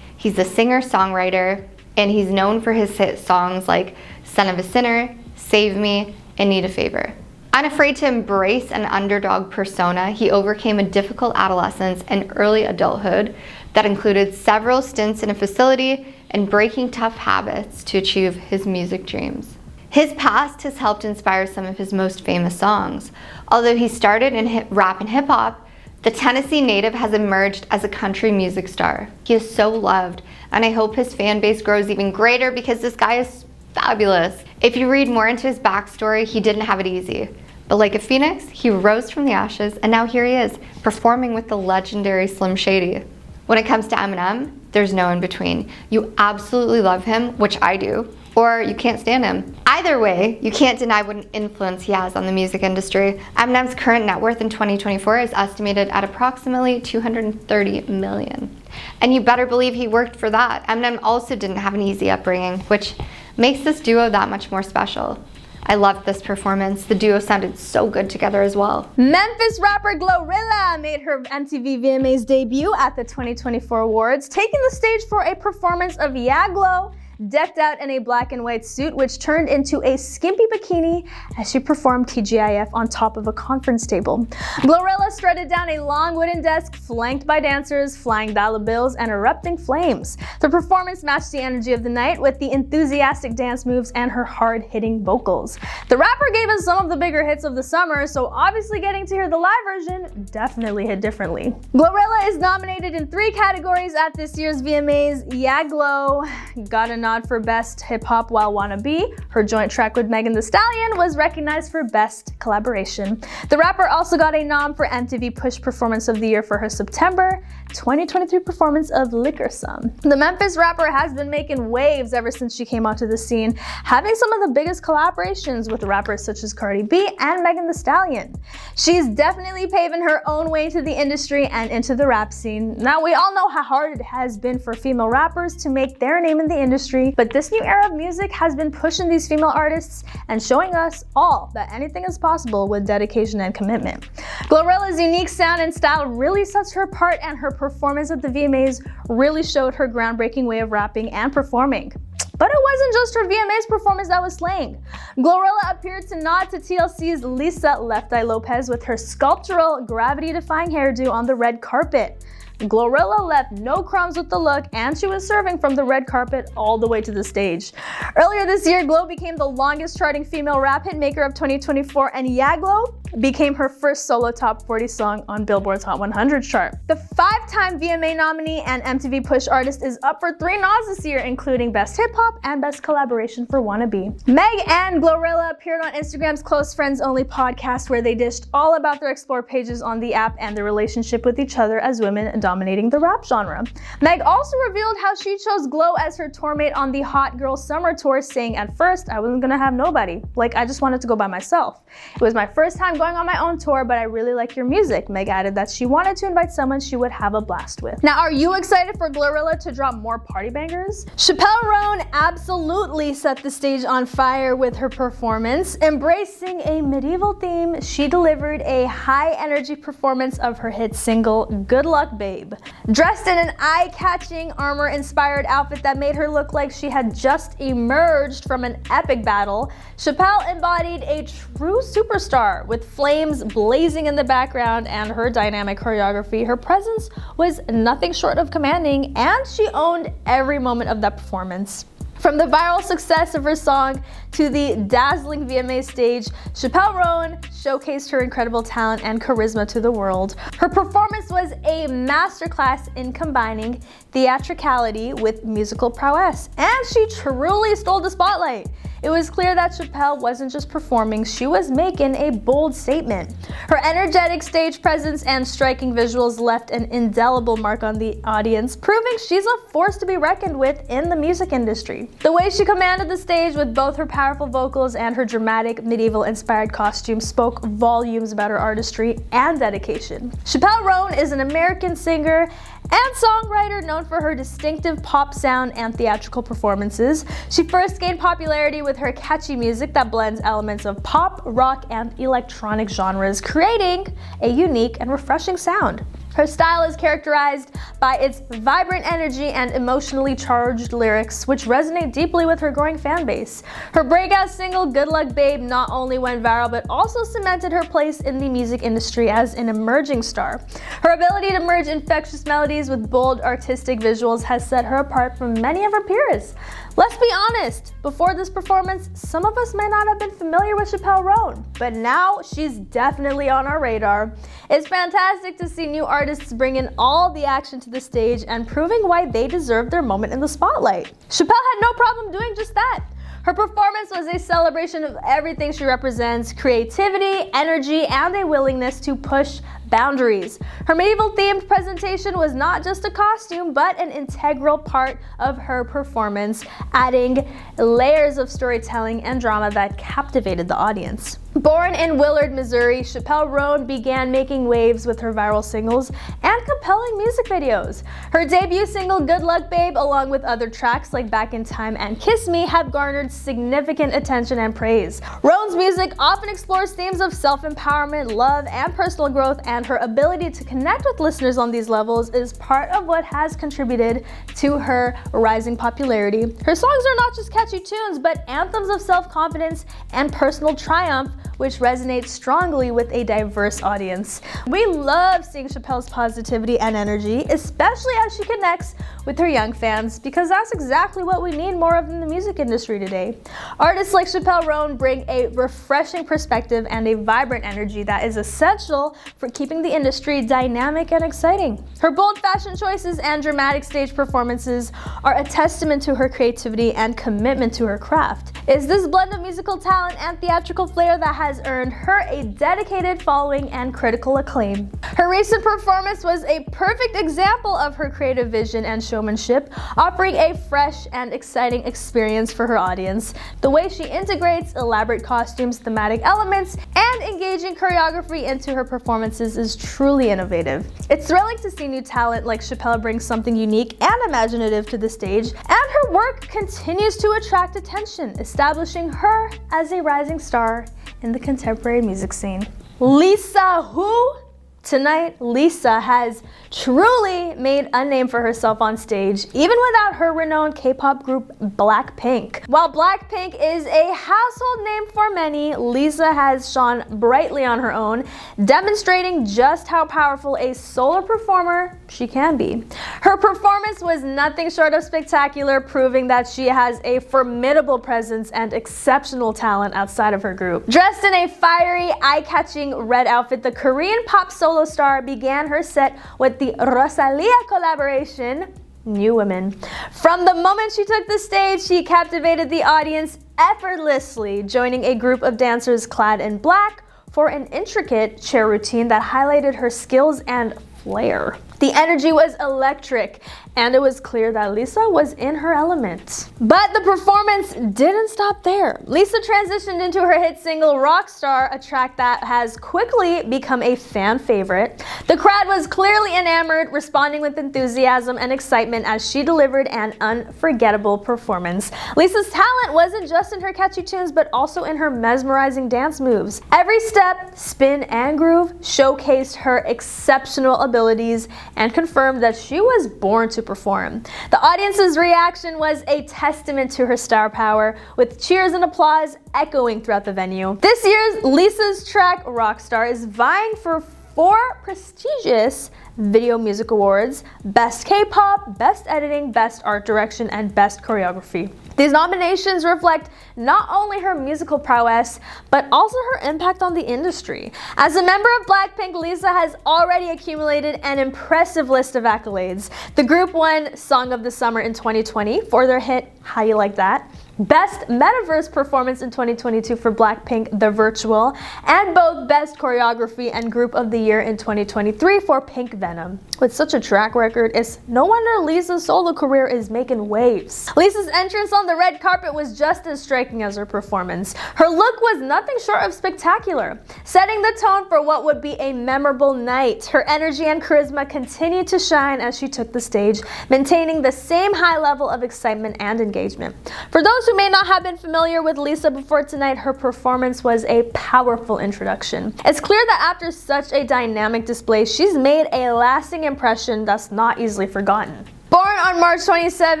He's a singer-songwriter, and he's known for his hit songs like Son of a Sinner, Save Me, and Need a Favor. Unafraid to embrace an underdog persona, he overcame a difficult adolescence and early adulthood that included several stints in a facility and breaking tough habits to achieve his music dreams. His past has helped inspire some of his most famous songs. Although he started in rap and hip hop, the Tennessee native has emerged as a country music star. He is so loved, and I hope his fan base grows even greater because this guy is fabulous. If you read more into his backstory, he didn't have it easy. But like a phoenix, he rose from the ashes, and now here he is, performing with the legendary Slim Shady. When it comes to Eminem, there's no in between. You absolutely love him, which I do, or you can't stand him. Either way, you can't deny what an influence he has on the music industry. Eminem's current net worth in 2024 is estimated at approximately $230 million. And you better believe he worked for that. Eminem also didn't have an easy upbringing, which makes this duo that much more special. I loved this performance. The duo sounded so good together as well. Memphis rapper Glorilla made her MTV VMAs debut at the 2024 awards, taking the stage for a performance of Ya Glow, decked out in a black and white suit which turned into a skimpy bikini as she performed TGIF on top of a conference table. Glorilla strutted down a long wooden desk flanked by dancers, flying dollar bills, and erupting flames. The performance matched the energy of the night with the enthusiastic dance moves and her hard-hitting vocals. The rapper gave us some of the bigger hits of the summer, so obviously getting to hear the live version definitely hit differently. Glorilla is nominated in 3 categories at this year's VMAs. Ya Glow got a nod for Best Hip Hop while Wanna Be. Her joint track with Megan Thee Stallion was recognized for Best Collaboration. The rapper also got a nom for MTV Push Performance of the Year for her September 2023 performance of Liquor Some. The Memphis rapper has been making waves ever since she came onto the scene, having some of the biggest collaborations with rappers such as Cardi B and Megan Thee Stallion. She's definitely paving her own way to the industry and into the rap scene. Now, we all know how hard it has been for female rappers to make their name in the industry, but this new era of music has been pushing these female artists and showing us all that anything is possible with dedication and commitment. Glorilla's unique sound and style really sets her apart, and her performance at the VMAs really showed her groundbreaking way of rapping and performing. But it wasn't just her VMAs performance that was slaying. Glorilla appeared to nod to TLC's Lisa Left Eye Lopez with her sculptural, gravity-defying hairdo on the red carpet. Glorilla left no crumbs with the look, and she was serving from the red carpet all the way to the stage. Earlier this year, Glow became the longest charting female rap hit maker of 2024, and Ya Glow became her first solo top 40 song on Billboard's Hot 100 chart. The 5-time VMA nominee and MTV Push artist is up for 3 nods this year, including Best Hip Hop and Best Collaboration for Wanna Be. Meg and Glorilla appeared on Instagram's Close Friends Only podcast, where they dished all about their Explore pages on the app and their relationship with each other as women dominating the rap genre. Meg also revealed how she chose Glow as her tour mate on the Hot Girl Summer Tour, saying, "At first, I wasn't gonna have nobody. Like, I just wanted to go by myself. It was my first time going on my own tour, but I really like your music." Meg added that she wanted to invite someone she would have a blast with. Now, are you excited for Glorilla to drop more party bangers? Chappelle Roan absolutely set the stage on fire with her performance. Embracing a medieval theme, she delivered a high-energy performance of her hit single, Good Luck Babe. Dressed in an eye-catching, armor-inspired outfit that made her look like she had just emerged from an epic battle, Chappelle embodied a true superstar. With flames blazing in the background and her dynamic choreography, her presence was nothing short of commanding, and she owned every moment of that performance. From the viral success of her song to the dazzling VMA stage, Chappell Roan showcased her incredible talent and charisma to the world. Her performance was a masterclass in combining theatricality with musical prowess, and she truly stole the spotlight. It was clear that Chappell wasn't just performing, she was making a bold statement. Her energetic stage presence and striking visuals left an indelible mark on the audience, proving she's a force to be reckoned with in the music industry. The way she commanded the stage with both her powerful vocals and her dramatic medieval-inspired costume spoke volumes about her artistry and dedication. Chappell Roan is an American singer and songwriter known for her distinctive pop sound and theatrical performances. She first gained popularity with her catchy music that blends elements of pop, rock, and electronic genres, creating a unique and refreshing sound. Her style is characterized by its vibrant energy and emotionally charged lyrics, which resonate deeply with her growing fan base. Her breakout single, Good Luck Babe, not only went viral, but also cemented her place in the music industry as an emerging star. Her ability to merge infectious melodies with bold artistic visuals has set her apart from many of her peers. Let's be honest, before this performance, some of us might not have been familiar with Chappell Roan, but now she's definitely on our radar. It's fantastic to see new artists bringing all the action to the stage and proving why they deserve their moment in the spotlight. Chappell had no problem doing just that. Her performance was a celebration of everything she represents: creativity, energy, and a willingness to push boundaries. Her medieval-themed presentation was not just a costume, but an integral part of her performance, adding layers of storytelling and drama that captivated the audience. Born in Willard, Missouri, Chappell Roan began making waves with her viral singles and compelling music videos. Her debut single, Good Luck Babe, along with other tracks like Back in Time and Kiss Me, have garnered significant attention and praise. Roan's music often explores themes of self-empowerment, love, and personal growth, and her ability to connect with listeners on these levels is part of what has contributed to her rising popularity. Her songs are not just catchy tunes, but anthems of self-confidence and personal triumph, which resonates strongly with a diverse audience. We love seeing Chappell's positivity and energy, especially as she connects with her young fans, because that's exactly what we need more of in the music industry today. Artists like Chappell Roan bring a refreshing perspective and a vibrant energy that is essential for keeping the industry dynamic and exciting. Her bold fashion choices and dramatic stage performances are a testament to her creativity and commitment to her craft. It's this blend of musical talent and theatrical flair that has earned her a dedicated following and critical acclaim. Her recent performance was a perfect example of her creative vision and showmanship, offering a fresh and exciting experience for her audience. The way she integrates elaborate costumes, thematic elements, and engaging choreography into her performances is truly innovative. It's thrilling to see new talent like Chappell bring something unique and imaginative to the stage, and her work continues to attract attention, establishing her as a rising star in the contemporary music scene. Lisa who? Tonight, Lisa has truly made a name for herself on stage, even without her renowned K-pop group Blackpink. While Blackpink is a household name for many, Lisa has shone brightly on her own, demonstrating just how powerful a solo performer she can be. Her performance was nothing short of spectacular, proving that she has a formidable presence and exceptional talent outside of her group. Dressed in a fiery, eye-catching red outfit, the Korean pop solo star began her set with the Rosalia collaboration, New Women. From the moment she took the stage, she captivated the audience effortlessly, joining a group of dancers clad in black for an intricate chair routine that highlighted her skills and flair. The energy was electric, and it was clear that Lisa was in her element. But the performance didn't stop there. Lisa transitioned into her hit single Rockstar, a track that has quickly become a fan favorite. The crowd was clearly enamored, responding with enthusiasm and excitement as she delivered an unforgettable performance. Lisa's talent wasn't just in her catchy tunes, but also in her mesmerizing dance moves. Every step, spin, and groove showcased her exceptional abilities and confirmed that she was born to perform. The audience's reaction was a testament to her star power, with cheers and applause echoing throughout the venue. This year's Lisa's track Rockstar is vying for 4 prestigious Video Music Awards, Best K-Pop, Best Editing, Best Art Direction, and Best Choreography. These nominations reflect not only her musical prowess, but also her impact on the industry. As a member of Blackpink, Lisa has already accumulated an impressive list of accolades. The group won Song of the Summer in 2020 for their hit How You Like That, Best Metaverse Performance in 2022 for Blackpink The Virtual, and both Best Choreography and Group of the Year in 2023 for Pink Venom. With such a track record, it's no wonder Lisa's solo career is making waves. Lisa's entrance on the red carpet was just as striking as her performance. Her look was nothing short of spectacular, setting the tone for what would be a memorable night. Her energy and charisma continued to shine as she took the stage, maintaining the same high level of excitement and engagement. For those who may not have been familiar with Lisa before tonight, her performance was a powerful introduction. It's clear that after such a dynamic display, she's made a lasting impression that's not easily forgotten. Born on March 27,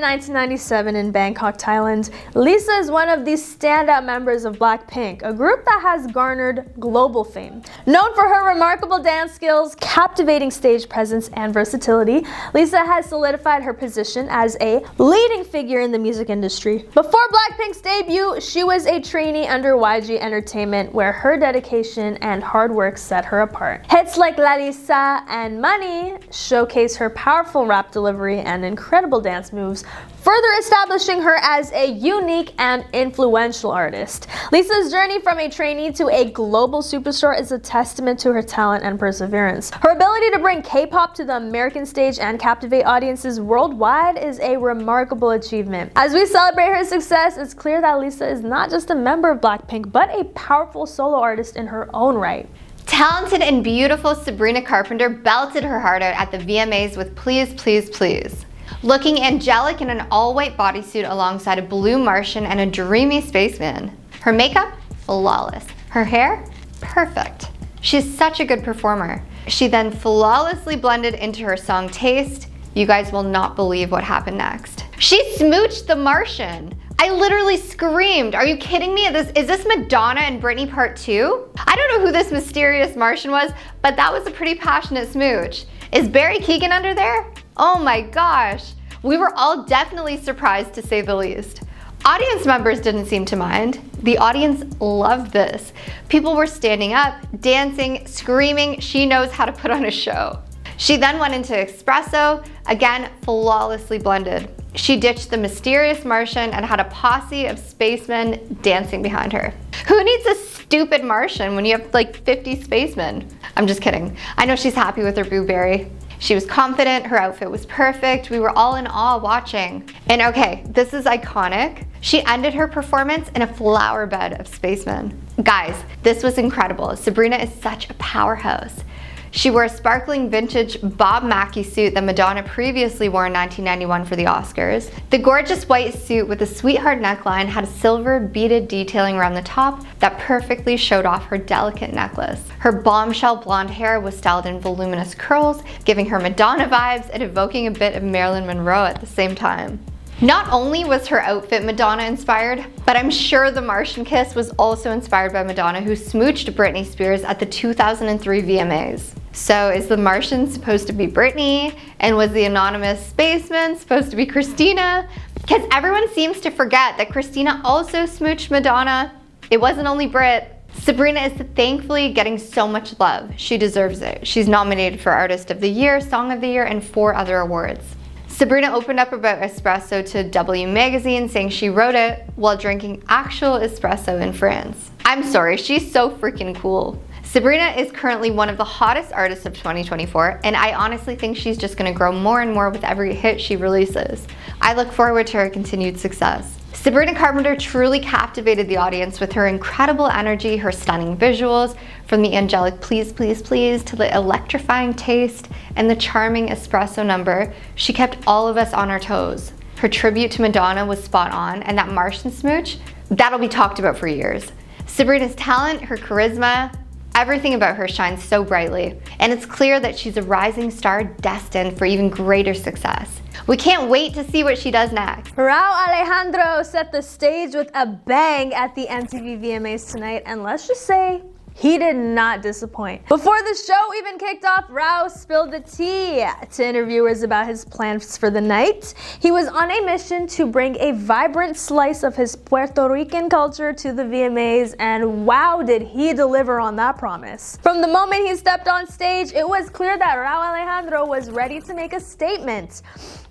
1997 in Bangkok, Thailand, Lisa is one of the standout members of Blackpink, a group that has garnered global fame. Known for her remarkable dance skills, captivating stage presence, and versatility, Lisa has solidified her position as a leading figure in the music industry. Before Blackpink's debut, she was a trainee under YG Entertainment, where her dedication and hard work set her apart. Hits like La Lisa and Money showcase her powerful rap delivery and incredible dance moves, further establishing her as a unique and influential artist. Lisa's journey from a trainee to a global superstar is a testament to her talent and perseverance. Her ability to bring K-pop to the American stage and captivate audiences worldwide is a remarkable achievement. As we celebrate her success, it's clear that Lisa is not just a member of Blackpink, but a powerful solo artist in her own right. Talented and beautiful Sabrina Carpenter belted her heart out at the VMAs with Please, Please, Please. Looking angelic in an all-white bodysuit alongside a blue Martian and a dreamy spaceman. Her makeup, flawless. Her hair, perfect. She's such a good performer. She then flawlessly blended into her song Taste. You guys will not believe what happened next. She smooched the Martian. I literally screamed. Are you kidding me? Is this Madonna and Britney Part 2? I don't know who this mysterious Martian was, but that was a pretty passionate smooch. Is Barry Keoghan under there? Oh my gosh. We were all definitely surprised, to say the least. Audience members didn't seem to mind. The audience loved this. People were standing up, dancing, screaming. She knows how to put on a show. She then went into Espresso, again flawlessly blended. She ditched the mysterious Martian and had a posse of spacemen dancing behind her. Who needs a stupid Martian when you have like 50 spacemen? I'm just kidding. I know she's happy with her blueberry. She was confident, her outfit was perfect, we were all in awe watching. And okay, this is iconic. She ended her performance in a flower bed of spacemen. Guys, this was incredible. Sabrina is such a powerhouse. She wore a sparkling vintage Bob Mackie suit that Madonna previously wore in 1991 for the Oscars. The gorgeous white suit with a sweetheart neckline had a silver beaded detailing around the top that perfectly showed off her delicate necklace. Her bombshell blonde hair was styled in voluminous curls, giving her Madonna vibes and evoking a bit of Marilyn Monroe at the same time. Not only was her outfit Madonna inspired, but I'm sure the Martian kiss was also inspired by Madonna, who smooched Britney Spears at the 2003 VMAs. So is the Martian supposed to be Britney? And was the anonymous spaceman supposed to be Christina? Because everyone seems to forget that Christina also smooched Madonna. It wasn't only Brit. Sabrina is thankfully getting so much love. She deserves it. She's nominated for Artist of the Year, Song of the Year, and 4 other awards. Sabrina opened up about espresso to W Magazine, saying she wrote it while drinking actual espresso in France. I'm sorry, she's so freaking cool. Sabrina is currently one of the hottest artists of 2024, and I honestly think she's just gonna grow more and more with every hit she releases. I look forward to her continued success. Sabrina Carpenter truly captivated the audience with her incredible energy, her stunning visuals, from the angelic Please, Please, Please to the electrifying Taste and the charming espresso number. She kept all of us on our toes. Her tribute to Madonna was spot on, and that Martian smooch, that'll be talked about for years. Sabrina's talent, her charisma, everything about her shines so brightly, and it's clear that she's a rising star destined for even greater success. We can't wait to see what she does next. Rauw Alejandro set the stage with a bang at the MTV VMAs tonight, and let's just say, he did not disappoint. Before the show even kicked off, Rao spilled the tea to interviewers about his plans for the night. He was on a mission to bring a vibrant slice of his Puerto Rican culture to the VMAs, and wow, did he deliver on that promise. From the moment he stepped on stage, it was clear that Rao Alejandro was ready to make a statement.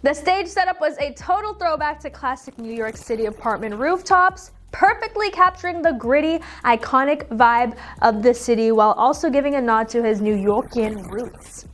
The stage setup was a total throwback to classic New York City apartment rooftops, perfectly capturing the gritty, iconic vibe of the city while also giving a nod to his New Yorkian roots.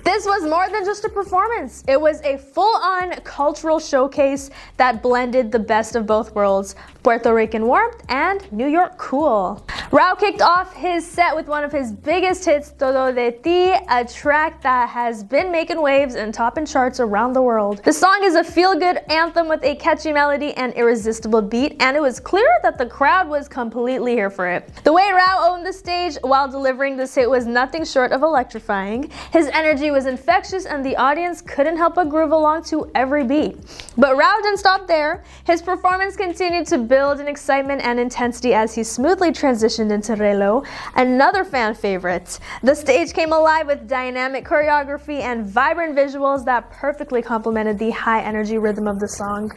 This was more than just a performance. It was a full-on cultural showcase that blended the best of both worlds, Puerto Rican warmth and New York cool. Rao kicked off his set with one of his biggest hits, Todo de Ti, a track that has been making waves and topping charts around the world. The song is a feel-good anthem with a catchy melody and irresistible beat, and it was clear that the crowd was completely here for it. The way Rao owned the stage while delivering this hit was nothing short of electrifying. His energy was infectious and the audience couldn't help but groove along to every beat. But Rao didn't stop there. His performance continued to build in excitement and intensity as he smoothly transitioned into Relo, another fan favorite. The stage came alive with dynamic choreography and vibrant visuals that perfectly complemented the high energy rhythm of the song.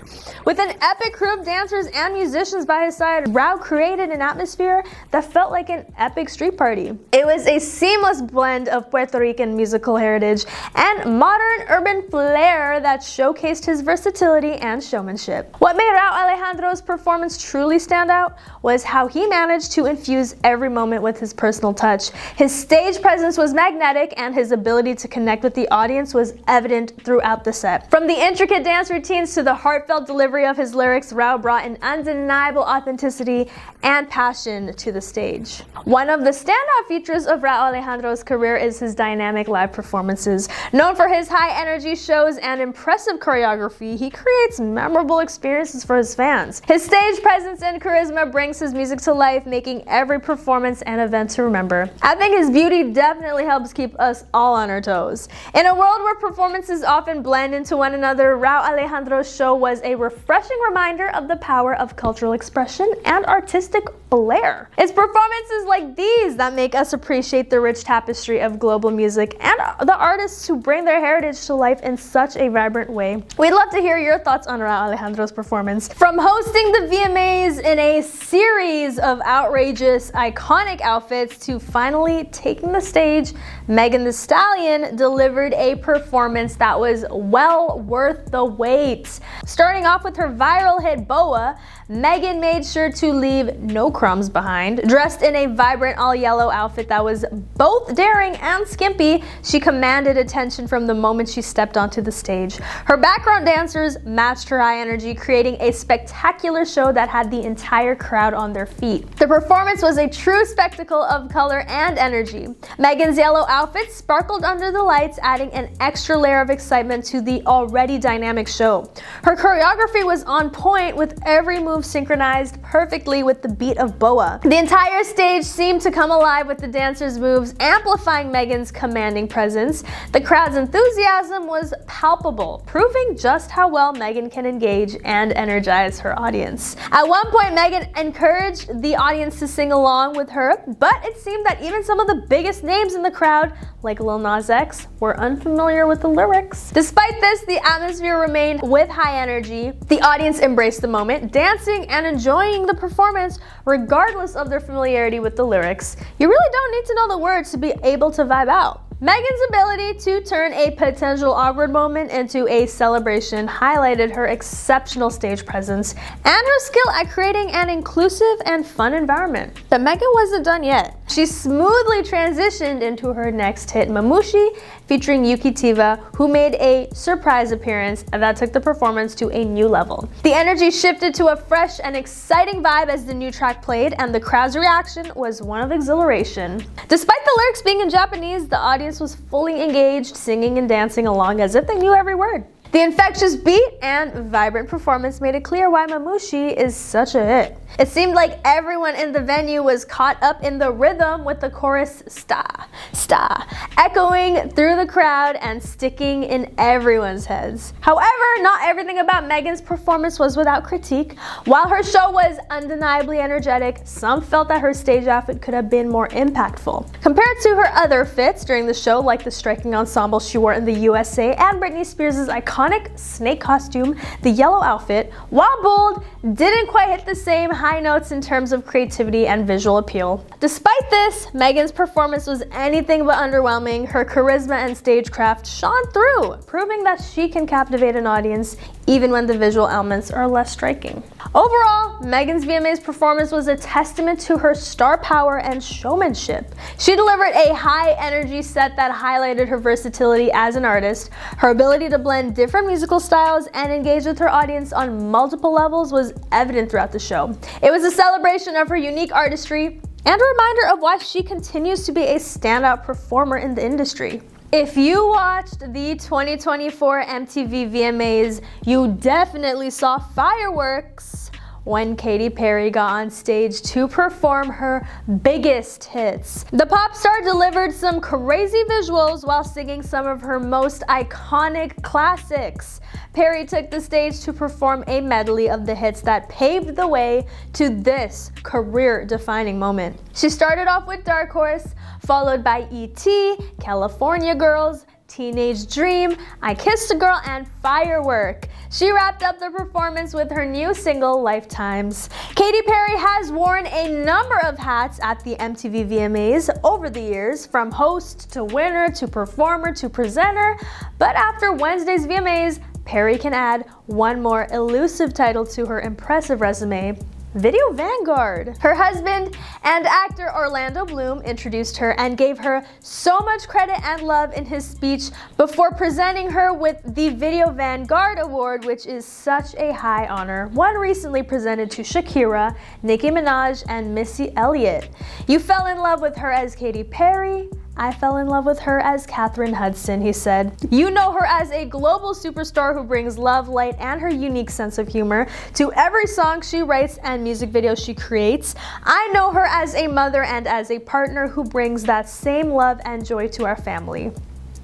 With an epic crew of dancers and musicians by his side, Rao created an atmosphere that felt like an epic street party. It was a seamless blend of Puerto Rican musical heritage and modern urban flair that showcased his versatility and showmanship. What made Rao Alejandro's performance truly stand out was how he managed to infuse every moment with his personal touch. His stage presence was magnetic and his ability to connect with the audience was evident throughout the set. From the intricate dance routines to the heartfelt delivery of his lyrics, Rao brought an undeniable authenticity and passion to the stage. One of the standout features of Rao Alejandro's career is his dynamic live performances. Known for his high energy shows and impressive choreography, he creates memorable experiences for his fans. His stage presence and charisma brings his music to life, making every performance an event to remember. I think his beauty definitely helps keep us all on our toes. In a world where performances often blend into one another, Rao Alejandro's show was a refreshing reminder of the power of cultural expression and artistic flair. It's performances like these that make us appreciate the rich tapestry of global music and the artists who bring their heritage to life in such a vibrant way. We'd love to hear your thoughts on Rao Alejandro's performance. From hosting the VMAs in a series of outrageous, iconic outfits to finally taking the stage, Megan Thee Stallion delivered a performance that was well worth the wait. Starting off with her viral hit Boa, Megan made sure to leave no crumbs behind. Dressed in a vibrant all-yellow outfit that was both daring and skimpy, she commanded attention from the moment she stepped onto the stage. Her background dancers matched her high energy, creating a spectacular show that had the entire crowd on their feet. The performance was a true spectacle of color and energy. Megan's yellow outfit sparkled under the lights, adding an extra layer of excitement to the already dynamic show. Her choreography was on point, with every move synchronized perfectly with the beat of Boa. The entire stage seemed to come alive with the dancers' moves, amplifying Megan's commanding presence. The crowd's enthusiasm was palpable, proving just how well Megan can engage and energize her audience. At one point, Megan encouraged the audience to sing along with her, but it seemed that even some of the biggest names in the crowd, like Lil Nas X, were unfamiliar with the lyrics. Despite this, the atmosphere remained with high energy. The audience embraced the moment, dancing and enjoying the performance regardless of their familiarity with the lyrics. You really don't need to know the words to be able to vibe out. Megan's ability to turn a potential awkward moment into a celebration highlighted her exceptional stage presence and her skill at creating an inclusive and fun environment. But Megan wasn't done yet. She smoothly transitioned into her next hit, Mamushi, featuring Yuki Tiva, who made a surprise appearance that took the performance to a new level. The energy shifted to a fresh and exciting vibe as the new track played, and the crowd's reaction was one of exhilaration. Despite the lyrics being in Japanese, the audience was fully engaged, singing and dancing along as if they knew every word. The infectious beat and vibrant performance made it clear why Mamushi is such a hit. It seemed like everyone in the venue was caught up in the rhythm with the chorus "sta, sta," echoing through the crowd and sticking in everyone's heads. However, not everything about Megan's performance was without critique. While her show was undeniably energetic, some felt that her stage outfit could have been more impactful. Compared to her other fits during the show, like the striking ensemble she wore in the USA and Britney Spears' iconic snake costume, the yellow outfit, while bold, didn't quite hit the same high notes in terms of creativity and visual appeal. Despite this, Megan's performance was anything but underwhelming. Her charisma and stagecraft shone through, proving that she can captivate an audience even when the visual elements are less striking. Overall, Megan's VMAs performance was a testament to her star power and showmanship. She delivered a high-energy set that highlighted her versatility as an artist. Her ability to blend different musical styles and engage with her audience on multiple levels was evident throughout the show. It was a celebration of her unique artistry and a reminder of why she continues to be a standout performer in the industry. If you watched the 2024 MTV VMAs, you definitely saw fireworks when Katy Perry got on stage to perform her biggest hits. The pop star delivered some crazy visuals while singing some of her most iconic classics. Perry took the stage to perform a medley of the hits that paved the way to this career-defining moment. She started off with Dark Horse, followed by E.T., California Girls, Teenage Dream, I Kissed a Girl, and Firework. She wrapped up the performance with her new single, Lifetimes. Katy Perry has worn a number of hats at the MTV VMAs over the years, from host to winner to performer to presenter, but after Wednesday's VMAs, Perry can add one more elusive title to her impressive resume: Video Vanguard. Her husband and actor Orlando Bloom introduced her and gave her so much credit and love in his speech before presenting her with the Video Vanguard Award, which is such a high honor, one recently presented to Shakira, Nicki Minaj, and Missy Elliott. You fell in love with her as Katy Perry. I fell in love with her as Katherine Hudson, he said. You know her as a global superstar who brings love, light, and her unique sense of humor to every song she writes and music video she creates. I know her as a mother and as a partner who brings that same love and joy to our family.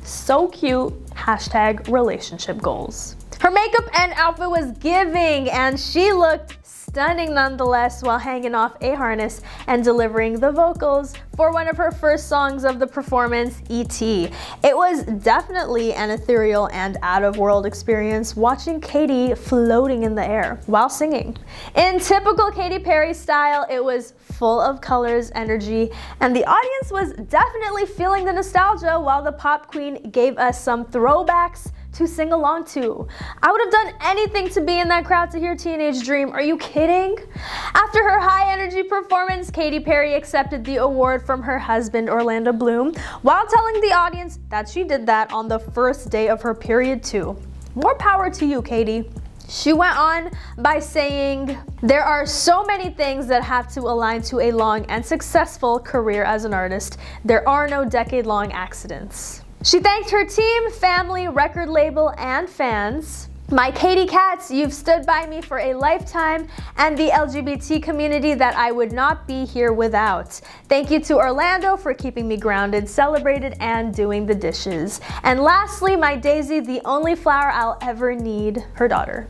So cute. Hashtag relationship goals. Her makeup and outfit was giving, and she looked stunning nonetheless while hanging off a harness and delivering the vocals for one of her first songs of the performance, E.T. It was definitely an ethereal and out-of-world experience watching Katy floating in the air while singing. In typical Katy Perry style, it was full of colors, energy, and the audience was definitely feeling the nostalgia while the pop queen gave us some throwbacks to sing along to. I would have done anything to be in that crowd to hear Teenage Dream. Are you kidding? After her high energy performance, Katy Perry accepted the award from her husband Orlando Bloom while telling the audience that she did that on the first day of her period too. More power to you, Katy. She went on by saying, "There are so many things that have to align to a long and successful career as an artist. There are no decade-long accidents." She thanked her team, family, record label, and fans. "My Katy Cats, you've stood by me for a lifetime, and the LGBT community that I would not be here without. Thank you to Orlando for keeping me grounded, celebrated, and doing the dishes. And lastly, my Daisy, the only flower I'll ever need," her daughter.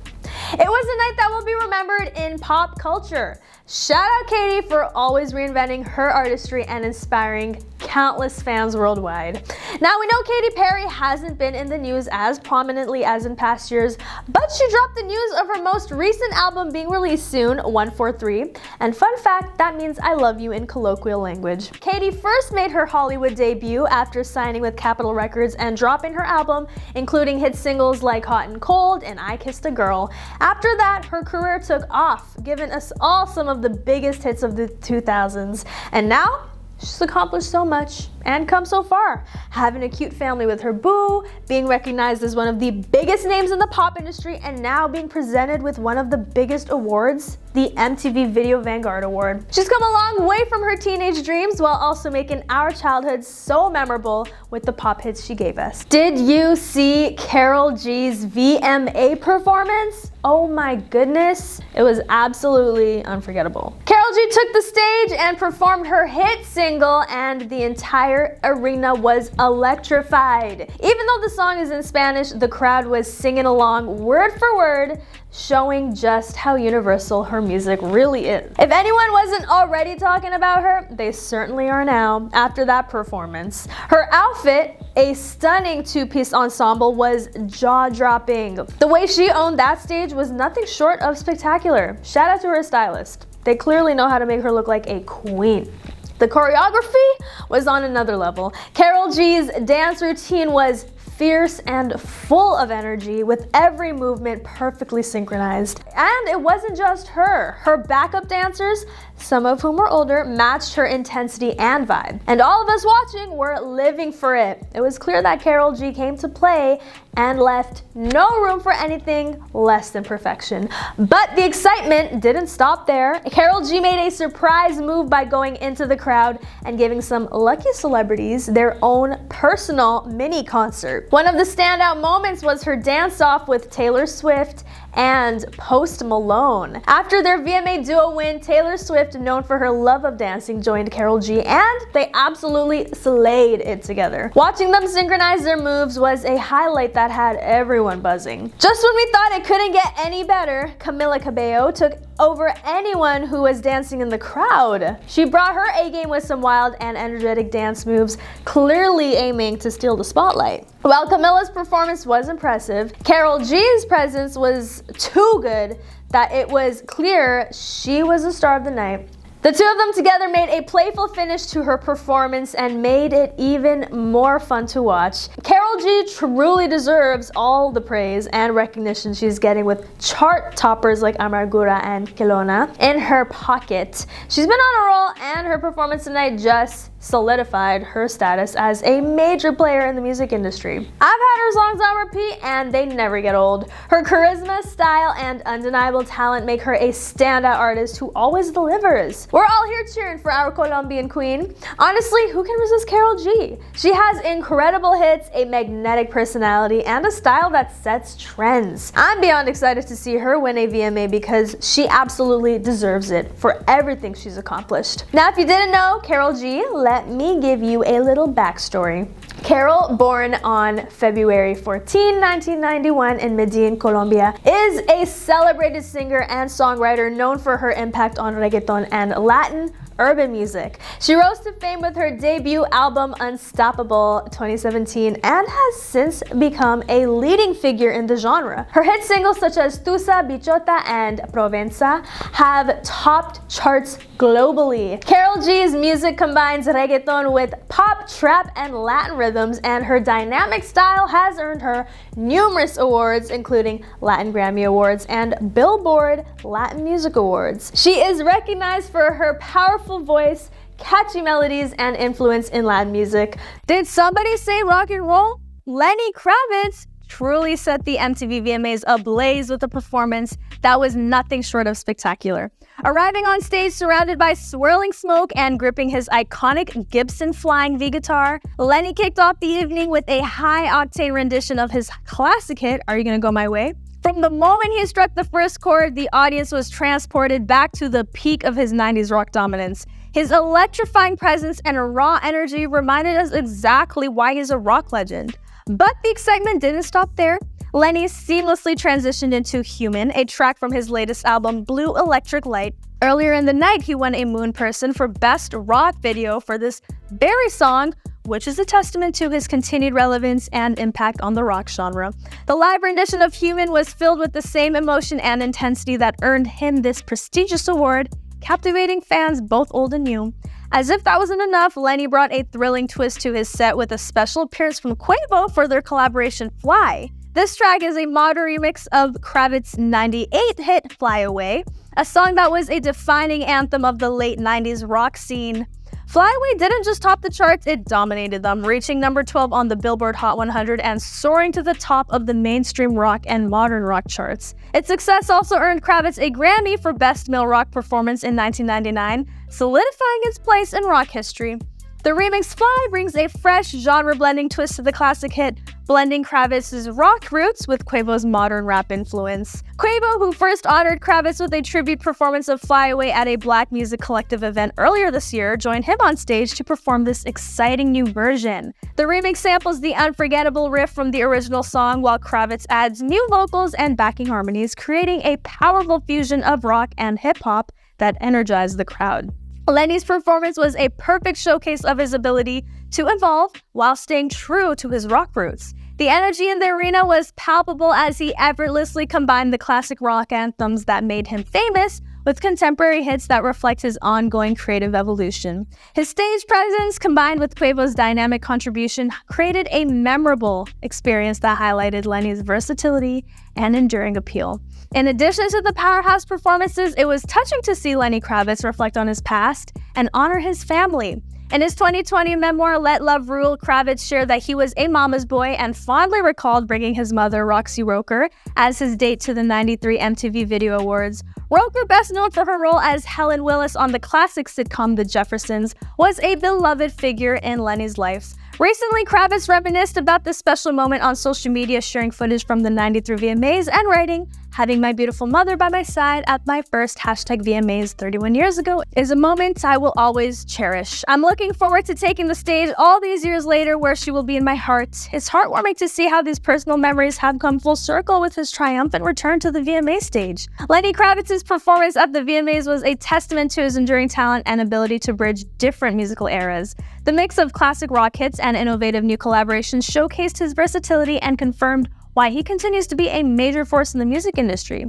It was a night that will be remembered in pop culture. Shout out Katy for always reinventing her artistry and inspiring countless fans worldwide. Now, we know Katy Perry hasn't been in the news as prominently as in past years, but she dropped the news of her most recent album being released soon, 143. And fun fact, that means I love you in colloquial language. Katy first made her Hollywood debut after signing with Capitol Records and dropping her album, including hit singles like Hot and Cold and I Kissed a Girl. After that, her career took off, giving us all some of the biggest hits of the 2000s. And now, she's accomplished so much and come so far, having a cute family with her boo, being recognized as one of the biggest names in the pop industry, and now being presented with one of the biggest awards, the MTV Video Vanguard Award. She's come a long way from her teenage dreams while also making our childhood so memorable with the pop hits she gave us. Did you see Karol G's VMA performance? oh my goodness, it was absolutely unforgettable. Karol G took the stage and performed her hit single, and the entire arena was electrified. Even though the song is in Spanish, the crowd was singing along word for word, showing just how universal her music really is. If anyone wasn't already talking about her, they certainly are now after that performance. Her outfit, a stunning two-piece ensemble, was jaw-dropping. The way she owned that stage was nothing short of spectacular. Shout out to her stylist. They clearly know how to make her look like a queen. The choreography was on another level. Karol G's dance routine was fierce and full of energy, with every movement perfectly synchronized. And it wasn't just her. Her backup dancers, some of whom were older, matched her intensity and vibe. And all of us watching were living for it. It was clear that Karol G came to play and left no room for anything less than perfection. But the excitement didn't stop there. Karol G made a surprise move by going into the crowd and giving some lucky celebrities their own personal mini concert. One of the standout moments was her dance-off with Taylor Swift and Post Malone. After their VMA duo win, Taylor Swift, known for her love of dancing, joined Karol G, and they absolutely slayed it together. Watching them synchronize their moves was a highlight that had everyone buzzing. Just when we thought it couldn't get any better, Camila Cabello took over anyone who was dancing in the crowd. She brought her A-game with some wild and energetic dance moves, clearly aiming to steal the spotlight. While Camila's performance was impressive, Karol G's presence was too good that it was clear she was the star of the night. The two of them together made a playful finish to her performance and made it even more fun to watch. Karol G truly deserves all the praise and recognition she's getting, with chart toppers like Amargura and Kelowna in her pocket. She's been on a roll, and her performance tonight just solidified her status as a major player in the music industry. I've had her songs on repeat, and they never get old. Her charisma, style, and undeniable talent make her a standout artist who always delivers. We're all here cheering for our Colombian queen. Honestly, who can resist Karol G? She has incredible hits, a magnetic personality, and a style that sets trends. I'm beyond excited to see her win a VMA because she absolutely deserves it for everything she's accomplished. Now, if you didn't know Karol G, let me give you a little backstory. Karol, born on February 14, 1991 in Medellin, Colombia, is a celebrated singer and songwriter known for her impact on reggaeton and Latin urban music. She rose to fame with her debut album Unstoppable 2017 and has since become a leading figure in the genre. Her hit singles such as Tusa, Bichota, and Provenza have topped charts globally. Karol G's music combines reggaeton with pop, trap, and Latin rhythms, and her dynamic style has earned her numerous awards, including Latin Grammy Awards and Billboard Latin Music Awards. She is recognized for her powerful voice, catchy melodies, and influence in Latin music. Did somebody say rock and roll? Lenny Kravitz truly set the MTV VMAs ablaze with a performance that was nothing short of spectacular. Arriving on stage surrounded by swirling smoke and gripping his iconic Gibson Flying V guitar, Lenny kicked off the evening with a high-octane rendition of his classic hit, Are You Gonna Go My Way? From the moment he struck the first chord, the audience was transported back to the peak of his 90s rock dominance. His electrifying presence and raw energy reminded us exactly why he's a rock legend. But the excitement didn't stop there. Lenny seamlessly transitioned into Human, a track from his latest album, Blue Electric Light. Earlier in the night, he won a Moon Person for Best Rock Video for this very song, which is a testament to his continued relevance and impact on the rock genre. The live rendition of Human was filled with the same emotion and intensity that earned him this prestigious award, captivating fans both old and new. As if that wasn't enough, Lenny brought a thrilling twist to his set with a special appearance from Quavo for their collaboration Fly. This track is a modern remix of Kravitz's 98 hit Fly Away, a song that was a defining anthem of the late 90s rock scene. Fly Away didn't just top the charts, it dominated them, reaching number 12 on the Billboard Hot 100 and soaring to the top of the mainstream rock and modern rock charts. Its success also earned Kravitz a Grammy for Best Male Rock Performance in 1999, solidifying its place in rock history. The remix Fly brings a fresh genre-blending twist to the classic hit, blending Kravitz's rock roots with Quavo's modern rap influence. Quavo, who first honored Kravitz with a tribute performance of Fly Away at a Black Music Collective event earlier this year, joined him on stage to perform this exciting new version. The remix samples the unforgettable riff from the original song, while Kravitz adds new vocals and backing harmonies, creating a powerful fusion of rock and hip-hop that energized the crowd. Lenny's performance was a perfect showcase of his ability to evolve while staying true to his rock roots. The energy in the arena was palpable as he effortlessly combined the classic rock anthems that made him famous with contemporary hits that reflect his ongoing creative evolution. His stage presence, combined with Quavo's dynamic contribution, created a memorable experience that highlighted Lenny's versatility and enduring appeal. In addition to the powerhouse performances, it was touching to see Lenny Kravitz reflect on his past and honor his family. In his 2020 memoir, Let Love Rule, Kravitz shared that he was a mama's boy and fondly recalled bringing his mother, Roxy Roker, as his date to the '93 MTV Video Awards. Roker, best known for her role as Helen Willis on the classic sitcom The Jeffersons, was a beloved figure in Lenny's life. Recently, Kravitz reminisced about this special moment on social media, sharing footage from the '93 VMAs and writing, "Having my beautiful mother by my side at my first #VMAs 31 years ago is a moment I will always cherish. I'm looking forward to taking the stage all these years later where she will be in my heart. It's heartwarming to see how these personal memories have come full circle with his triumphant return to the VMA stage." Lenny Kravitz's performance at the VMAs was a testament to his enduring talent and ability to bridge different musical eras. The mix of classic rock hits and innovative new collaborations showcased his versatility and confirmed why he continues to be a major force in the music industry.